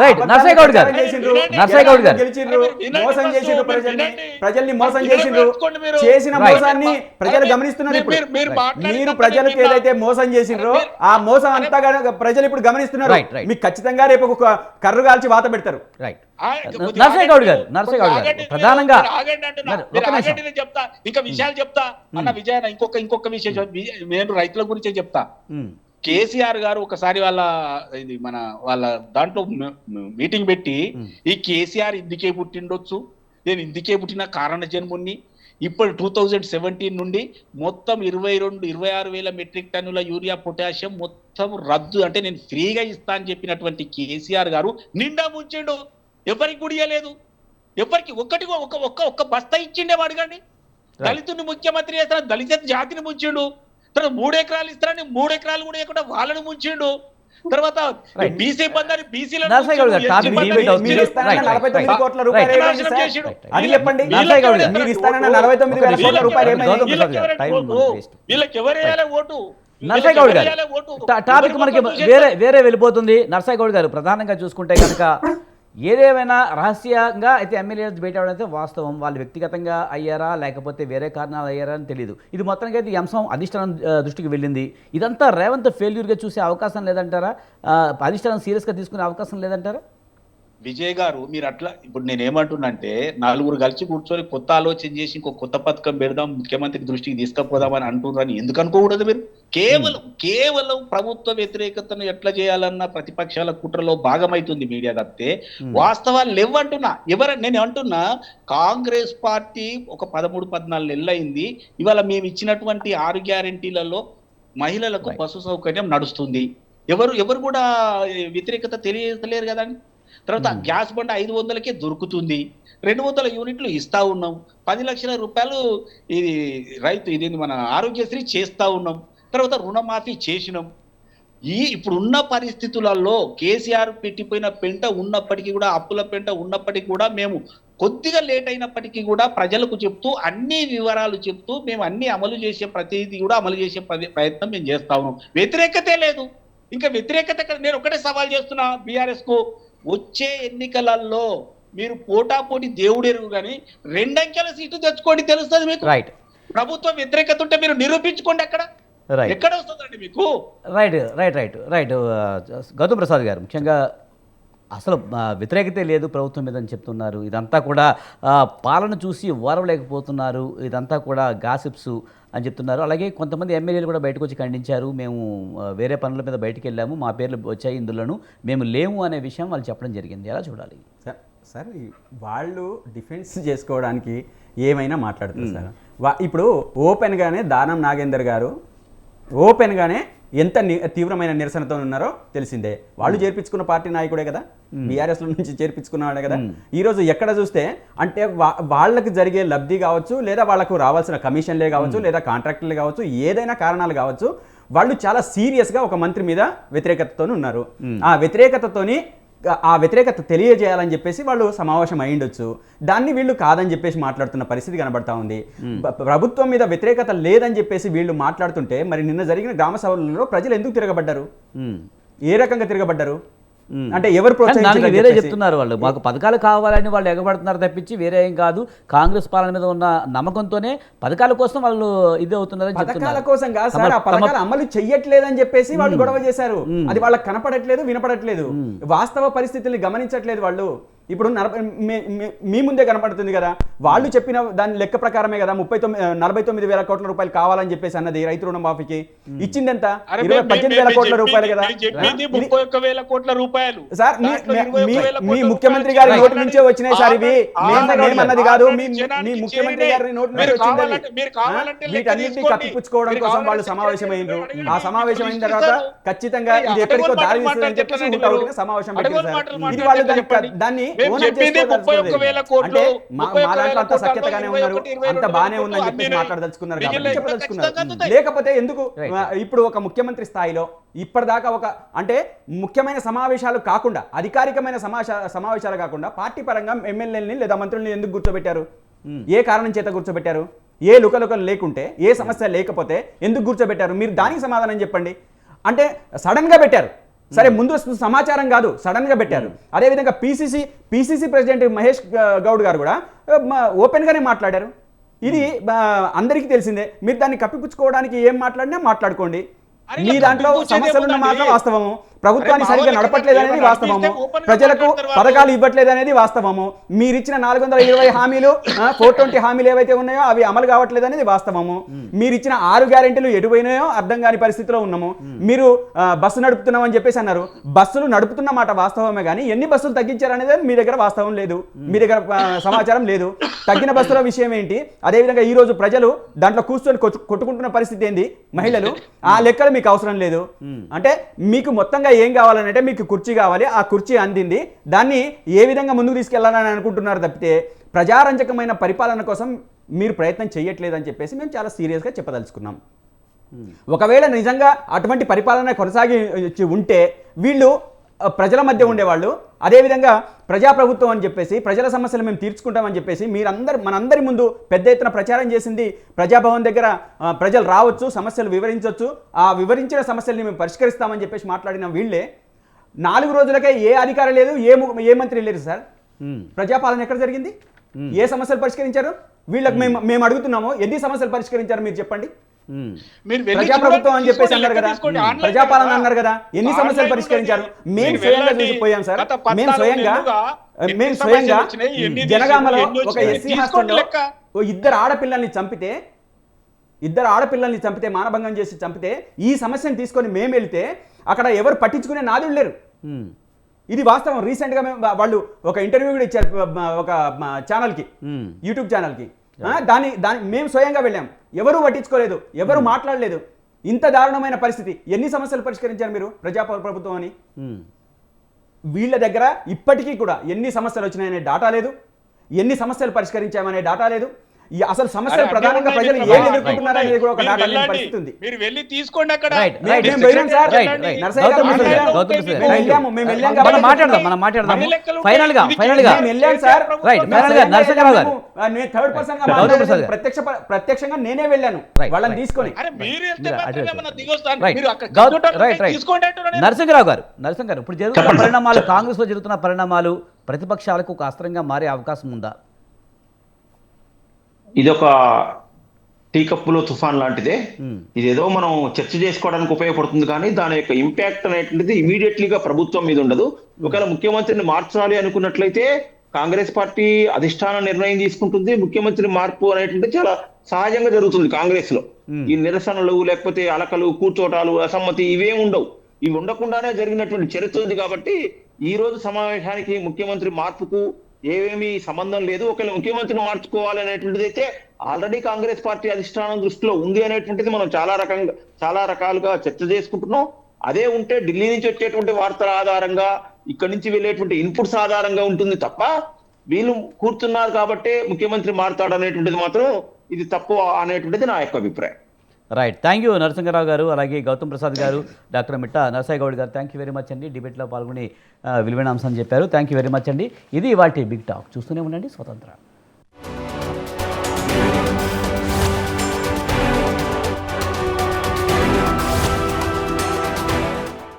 రైట్. నర్సయ్య గౌడ్ గారు గెలిచిండ్రు, మోసం చేసిండ్రు, ప్రజల్ని మోసం చేసిండ్రు. చేసిన మోసాన్ని ప్రజలు గమనిస్తున్నారు. ఇప్పుడు మీరు ప్రజలకు ఏదైతే మోసం చేసిండ్రో ఆ మోసం అంతా ప్రజలు ఇప్పుడు గమనిస్తున్నారు. మీకు ఖచ్చితంగా రేపు ఒక కర్రు కాల్చి వాత పెడతారు. రైట్. నర్సయ్య గౌడ్ గారు ప్రధానంగా చెప్తా, ఇంకా విషయాలు చెప్తా అన్న విజయన. ఇంకొక విషయం నేను రైతుల గురించే చెప్తా. కేసీఆర్ గారు ఒకసారి వాళ్ళ దాంట్లో మీటింగ్ పెట్టి ఈ కేసీఆర్ ఇందుకే పుట్టిండొచ్చు, నేను ఇందుకే పుట్టిన కారణ జన్ముని, ఇప్పుడు 2017 నుండి మొత్తం 26,000 మెట్రిక్ టన్నుల యూరియా పొటాషియం మొత్తం రద్దు, అంటే నేను ఫ్రీగా ఇస్తా అని చెప్పినటువంటి కేసీఆర్ గారు నిండా ముంచిండు. ఎవరికి గుడియలేదు, ఎవరికి ఒక్క బస్తా ఇచ్చిండే అడగండి. దళితుని ముఖ్యమంత్రి చేస్తాను, దళిత జాతిని ముంచిండు. తర్వాత 3 ఎకరాలు ఇస్తారని 3 ఎకరాలు కూడా ఇవ్వకుండా వాళ్ళని ముంచిండు. తర్వాత బీసీ బంధాన్ని బీసీలను మీరు ఇస్తానన్న 49 కోట్ల రూపాయలు ఏమైంది సార్? అది చెప్పండి. మీరు ఇస్తానన్న 49,000 కోట్ల రూపాయలు ఏమైంది? వీళ్ళకి ఎవరు వేయాలి ఓటు? నర్సయ్య గౌడ్ గారు టాపిక్ మనకి వేరే వెళ్ళిపోతుంది. నర్సయ్య గౌడ్ గారు ప్రధానంగా చూసుకుంటే కనుక ఏదేమైనా రహస్యంగా అయితే ఎమ్మెల్యేలు బయట అవడం అయితే వాస్తవం. వాళ్ళు వ్యక్తిగతంగా అయ్యారా లేకపోతే వేరే కారణాలు అయ్యారా అని తెలియదు. ఇది మొత్తానికి అయితే ఈ అంశం అధిష్టానం దృష్టికి వెళ్ళింది. ఇదంతా రేవంత్ ఫెయిల్యూర్గా చూసే అవకాశం లేదంటారా? అధిష్టానం సీరియస్గా తీసుకునే అవకాశం లేదంటారా? విజయ్ గారు మీరు అట్లా ఇప్పుడు నేనేమంటున్నంటే 4 కలిసి కూర్చొని కొత్త ఆలోచన చేసి ఇంకో కొత్త పథకం పెడదాం, ముఖ్యమంత్రి దృష్టికి తీసుకుపోదామని అంటున్నారని ఎందుకు అనుకోకూడదు? మీరు కేవలం ప్రభుత్వ వ్యతిరేకతను ఎట్లా చేయాలన్న ప్రతిపక్షాల కుట్రలో భాగమైతుంది మీడియా తప్పితే వాస్తవాలు లేవంటున్నా. నేను అంటున్నా కాంగ్రెస్ పార్టీ ఒక 13-14 నెలలు అయింది. ఇవాళ మేము ఇచ్చినటువంటి 6 గ్యారెంటీలలో మహిళలకు బస్సు సౌకర్యం నడుస్తుంది. ఎవరు కూడా వ్యతిరేకత తెలియలేరు కదండి. తర్వాత గ్యాస్ బండ 500కే దొరుకుతుంది. 200 యూనిట్లు ఇస్తా ఉన్నాం. 10 లక్షల రూపాయలు ఇది రైతు ఇది మన ఆరోగ్యశ్రీ చేస్తా ఉన్నాం. తర్వాత రుణమాఫీ చేసినాం. ఇప్పుడున్న పరిస్థితులలో కేసీఆర్ పెట్టిపోయిన పెంట ఉన్నప్పటికీ కూడా, అప్పుల పెంట ఉన్నప్పటికీ కూడా మేము కొద్దిగా లేట్ అయినప్పటికీ కూడా ప్రజలకు చెప్తూ అన్ని వివరాలు చెప్తూ మేము అన్ని అమలు చేసే ప్రతిదీ కూడా అమలు చేసే ప్రయత్నం మేము చేస్తా ఉన్నాం. వ్యతిరేకతే లేదు. ఇంకా వ్యతిరేకత నేను ఒకటే సవాల్ చేస్తున్నా బీఆర్ఎస్ కు, వచ్చే ఎన్నికలలో మీరు పోటాపోటీ దేవుడెరుగు కానీ 2 అంకెల సీటు తెచ్చుకోండి, తెలుస్తుంది మీకు. రైట్. ప్రభుత్వం వ్యతిరేకత ఉంటే మీరు నిరూపించుకోండి. అక్కడ ఎక్కడ వస్తుందండి మీకు? రైట్. గౌతమ్ ప్రసాద్ గారు, ముఖ్యంగా అసలు వ్యతిరేకతే లేదు ప్రభుత్వం మీద అని చెప్తున్నారు. ఇదంతా కూడా పాలన చూసి ఓరవలేకపోతున్నారు, ఇదంతా కూడా గాసిప్స్ అని చెప్తున్నారు. అలాగే కొంతమంది ఎమ్మెల్యేలు కూడా బయటకు వచ్చి ఖండించారు. మేము వేరే పనుల మీద బయటకు వెళ్ళాము, మా పేర్లు వచ్చాయి ఇందులోనూ, మేము లేము అనే విషయం వాళ్ళు చెప్పడం జరిగింది. ఎలా చూడాలి సార్? వాళ్ళు డిఫెన్స్ చేసుకోవడానికి ఏమైనా మాట్లాడుతారు సార్. ఇప్పుడు ఓపెన్గానే దానం నాగేందర్ గారు ఓపెన్గానే ఎంత తీవ్రమైన నిరసనతో ఉన్నారో తెలిసిందే. వాళ్ళు చేర్పించుకున్న పార్టీ నాయకుడే కదా, బీఆర్ఎస్ నుంచి చేర్పించుకున్నవాడే కదా. ఈరోజు ఎక్కడ చూస్తే అంటే వాళ్ళకి జరిగే లబ్ధి కావచ్చు, లేదా వాళ్ళకు రావాల్సిన కమిషన్లే కావచ్చు, లేదా కాంట్రాక్టులే కావచ్చు, ఏదైనా కారణాలు కావచ్చు, వాళ్ళు చాలా సీరియస్గా ఒక మంత్రి మీద వ్యతిరేకతతో ఉన్నారు. ఆ వ్యతిరేకత తెలియజేయాలని చెప్పేసి వాళ్ళు సమావేశం అయ్యిండొచ్చు. దాన్ని వీళ్ళు కాదని చెప్పేసి మాట్లాడుతున్న పరిస్థితి కనబడతా ఉంది. ప్రభుత్వం మీద వ్యతిరేకత లేదని చెప్పేసి వీళ్ళు మాట్లాడుతుంటే మరి నిన్న జరిగిన గ్రామ సభలలో ప్రజలు ఎందుకు తిరగబడ్డారు? ఏ రకంగా తిరగబడ్డారు? అంటే ఎవరు ప్రోత్సహించారు? వేరే చెప్తున్నారు వాళ్ళు, మాకు పథకాలు కావాలని వాళ్ళు ఎగబడుతున్నారు తప్పించి వేరే ఏం కాదు. కాంగ్రెస్ పాలన మీద ఉన్న నమ్మకంతోనే పథకాల కోసం వాళ్ళు ఇది అవుతున్నారని చెప్తున్నారు. పథకాల కోసం కాదు సార్, ఆ పథకాలు అమలు చెయ్యట్లేదని చెప్పేసి వాళ్ళు గొడవ చేశారు. అది వాళ్ళకి కనపడట్లేదు, వినపడట్లేదు, వాస్తవ పరిస్థితుల్ని గమనించట్లేదు వాళ్ళు. ఇప్పుడు మీ ముందే కనపడుతుంది కదా, వాళ్ళు చెప్పిన దాని లెక్క ప్రకారమే కదా 49,000 కోట్ల రూపాయలు కావాలని చెప్పేసి అన్నది. రైతు రుణమాఫీకి ఇచ్చింది ఎంత? 18,000 కోట్ల రూపాయలు కదా సార్. మీ ముఖ్యమంత్రి గారి నోటి నుంచే వచ్చినాయి సార్ ఇవి, మేమన్నది కాదు. మీ ముఖ్యమంత్రి గారి నోటి నుంచి వచ్చింది. వీటన్నింటినీ కప్పిపుచ్చుకోవడం కోసం వాళ్ళు సమావేశమైనరు. ఆ సమావేశం అయిన తర్వాత ఖచ్చితంగా ఇది ఎక్కడికో దారి తీస్తుందని చెప్పేసి సమావేశం పెట్టింది సార్. ఇది వాళ్ళు దాన్ని సఖ్యతగానే ఉన్నారు, అంత బానే ఉందని చెప్పేసి మాట్లాడదలుచుకున్నారు కాబట్టి చెప్పదలుచుకున్నారు. లేకపోతే ఎందుకు ఇప్పుడు ఒక ముఖ్యమంత్రి స్థాయిలో ఇప్పటిదాకా అంటే ముఖ్యమైన సమావేశాలు కాకుండా, అధికారికమైన సమావేశాలు కాకుండా పార్టీ పరంగా ఎమ్మెల్యేలని లేదా మంత్రుల్ని ఎందుకు కూర్చోబెట్టారు? ఏ కారణం చేత కూర్చోబెట్టారు? ఏ లుకలుకలు లేకుంటే, ఏ సమస్య లేకపోతే ఎందుకు కూర్చోబెట్టారు? మీరు దానికి సమాధానం చెప్పండి. అంటే సడన్ గా పెట్టారు సరే, ముందు సమాచారం కాదు, సడన్ గా పెట్టారు. అదేవిధంగా పిసిసి ప్రెసిడెంట్ మహేష్ గౌడ్ గారు కూడా ఓపెన్ గానే మాట్లాడారు. ఇది అందరికీ తెలిసిందే. మీరు దాన్ని కప్పిపుచ్చుకోవడానికి ఏం మాట్లాడినా మాట్లాడుకోండి. మీ దాంట్లో సమస్యలున్న మాత్రం వాస్తవము, ప్రభుత్వాన్ని సరిగ్గా నడపట్లేదు అనేది వాస్తవము, ప్రజలకు పథకాలు ఇవ్వట్లేదు అనేది వాస్తవము, మీరిచ్చిన 420 హామీలు 420 హామీలు ఏవైతే ఉన్నాయో అవి అమలు కావట్లేదు అనేది వాస్తవము, మీరిచ్చిన 6 గ్యారెంటీలు ఎటుపోయినాయో అర్థం కాని పరిస్థితిలో ఉన్నాము. మీరు బస్సు నడుపుతున్నామని చెప్పేసి అన్నారు. బస్సులు నడుపుతున్న మాట వాస్తవమే కానీ ఎన్ని బస్సులు తగ్గించారనేది మీ దగ్గర వాస్తవం లేదు, మీ దగ్గర సమాచారం లేదు. తగ్గిన బస్సుల విషయం ఏంటి? అదేవిధంగా ఈ రోజు ప్రజలు దాంట్లో కూర్చొని కొట్టుకుంటున్న పరిస్థితి ఏంది? మహిళలు, ఆ లెక్కలు మీకు అవసరం లేదు. అంటే మీకు మొత్తంగా ఏం కావాలంటే మీకు కుర్చీ కావాలి, ఆ కుర్చీ అందింది, దాన్ని ఏ విధంగా ముందుకు తీసుకెళ్లాలని అనుకుంటున్నారు తప్పితే ప్రజారంజకమైన పరిపాలన కోసం మీరు ప్రయత్నం చేయట్లేదని చెప్పేసి మేము చాలా సీరియస్గా చెప్పదలుచుకున్నాం. ఒకవేళ నిజంగా అటువంటి పరిపాలన కొనసాగి ఉంటే వీళ్ళు ప్రజల మధ్య ఉండేవాళ్ళు, అదేవిధంగా ప్రజాప్రభుత్వం అని చెప్పేసి ప్రజల సమస్యలు మేము తీర్చుకుంటామని చెప్పేసి మనందరి ముందు పెద్ద ఎత్తున ప్రచారం చేసింది. ప్రజాభవన్ దగ్గర ప్రజలు రావచ్చు, సమస్యలు వివరించవచ్చు, ఆ వివరించిన సమస్యల్ని మేము పరిష్కరిస్తామని చెప్పేసి మాట్లాడిన వీళ్ళే 4 రోజులకే ఏ అధికారం లేదు, ఏ మంత్రి లేరు సార్. ప్రజాపాలన ఎక్కడ జరిగింది? ఏ సమస్యలు పరిష్కరించారు? వీళ్ళకి మేము అడుగుతున్నాము, ఎన్ని సమస్యలు పరిష్కరించారు మీరు చెప్పండి. ప్రజాప్రభుత్వం అని చెప్పేసి అన్నారు కదా, ప్రజాపాలన అన్నారు కదా, ఎన్ని సమస్యలు పరిష్కరించారు? మేము స్వయంగా చూసిపోయాం సార్. మేము స్వయంగా జనగామలో ఒక ఎస్సీ హాస్టల్లో ఇద్దరు ఆడపిల్లల్ని చంపితే మానభంగం చేసి చంపితే ఈ సమస్యను తీసుకొని మేము వెళ్తే అక్కడ ఎవరు పట్టించుకునే నాదులు లేరు. ఇది వాస్తవం. రీసెంట్ గా వాళ్ళు ఒక ఇంటర్వ్యూ కూడా ఇచ్చారు ఒక ఛానల్కి, యూట్యూబ్ ఛానల్కి. దాన్ని మేము స్వయంగా వెళ్ళాం, ఎవరు పట్టించుకోలేదు, ఎవరు మాట్లాడలేదు. ఇంత దారుణమైన పరిస్థితి. ఎన్ని సమస్యలు పరిష్కరించారు మీరు ప్రభుత్వం అని? వీళ్ళ దగ్గర ఇప్పటికీ కూడా ఎన్ని సమస్యలు వచ్చినాయనే డాటా లేదు, ఎన్ని సమస్యలు పరిష్కరించామనే డాటా లేదు. అసలు సమస్యలు ప్రధానంగా ప్రజలు ఏం ఎదుర్కొంటున్నారో అనేది కూడా ఒక డాటా లేని పరిస్థితి ఉంది. మీరు వెళ్ళి తీసుకోండి అక్కడ. మేము వెళ్ళాం సార్. నరసయ్య గారు మేము వెళ్ళాం కాబట్టి మనం మాట్లాడదాం ఫైనల్ గా మేము వెళ్ళాం సార్. నరసింహరావు గారు నేను థర్డ్ పర్సన్ గా మాట్లాడాను. ప్రత్యక్షంగా నేనే వెళ్ళాను వాళ్ళని తీసుకొని. అరే మీరు వెళ్తే మాత్రమే ఏమన్నా దిగొస్తాను. రైట్ మీరు అక్కడ తీసుకోండి అంటున్నాను. నరసింహరావు గారు ఇప్పుడు జరుగుతున్న పరిణామాలు, కాంగ్రెస్ లో జరుగుతున్న పరిణామాలు ప్రతిపక్షాలకు ఒక అస్త్రంగా మారే అవకాశం ఉందా? ఇదొక టీ కప్పులో తుఫాన్ లాంటిదే. ఇదేదో మనం చర్చ చేసుకోవడానికి ఉపయోగపడుతుంది, కానీ దాని యొక్క ఇంపాక్ట్ అనేటువంటిది ఇమీడియట్లీగా ప్రభుత్వం మీద ఉండదు. ఒకవేళ ముఖ్యమంత్రిని మార్చాలి అనుకున్నట్లయితే కాంగ్రెస్ పార్టీ అధిష్టాన నిర్ణయం తీసుకుంటుంది. ముఖ్యమంత్రి మార్పు అనేటువంటి చాలా సహజంగా జరుగుతుంది కాంగ్రెస్ లో. ఈ నిరసనలు, లేకపోతే అలకలు, కూర్చోటాలు, అసమ్మతి ఇవేం ఉండవు. ఇవి ఉండకుండానే జరిగినటువంటి చరిత్ర ఉంది. కాబట్టి ఈ రోజు సమావేశానికి ముఖ్యమంత్రి మార్పుకు ఏమేమి సంబంధం లేదు. ఒకవేళ ముఖ్యమంత్రిని మార్చుకోవాలి అనేటువంటిది అయితే ఆల్రెడీ కాంగ్రెస్ పార్టీ అధిష్టానం దృష్టిలో ఉంది అనేటువంటిది మనం చాలా రకాలుగా చర్చ చేసుకుంటున్నాం. అదే ఉంటే ఢిల్లీ నుంచి వచ్చేటువంటి వార్తల ఆధారంగా, ఇక్కడి నుంచి వెళ్ళేటువంటి ఇన్పుట్స్ ఆధారంగా ఉంటుంది తప్ప వీళ్ళు కూర్చున్నారు కాబట్టి ముఖ్యమంత్రి మారుతాడు అనేటువంటిది మాత్రం ఇది తప్పు అనేటువంటిది నా యొక్క అభిప్రాయం. రైట్, థ్యాంక్ యూ నరసింహరావు గారు, అలాగే గౌతమ్ ప్రసాద్ గారు, డాక్టర్ మిట్టా నరసయ్య గౌడ్ గారు, థ్యాంక్ యూ వెరీ మచ్ అండి. డిబేట్లో పాల్గొని విలువైన అంశాన్ని చెప్పారు. థ్యాంక్ యూ వెరీ మచ్ అండి. ఇది ఇవాల్టి బిగ్ టాక్. చూస్తూనే ఉండండి స్వతంత్ర.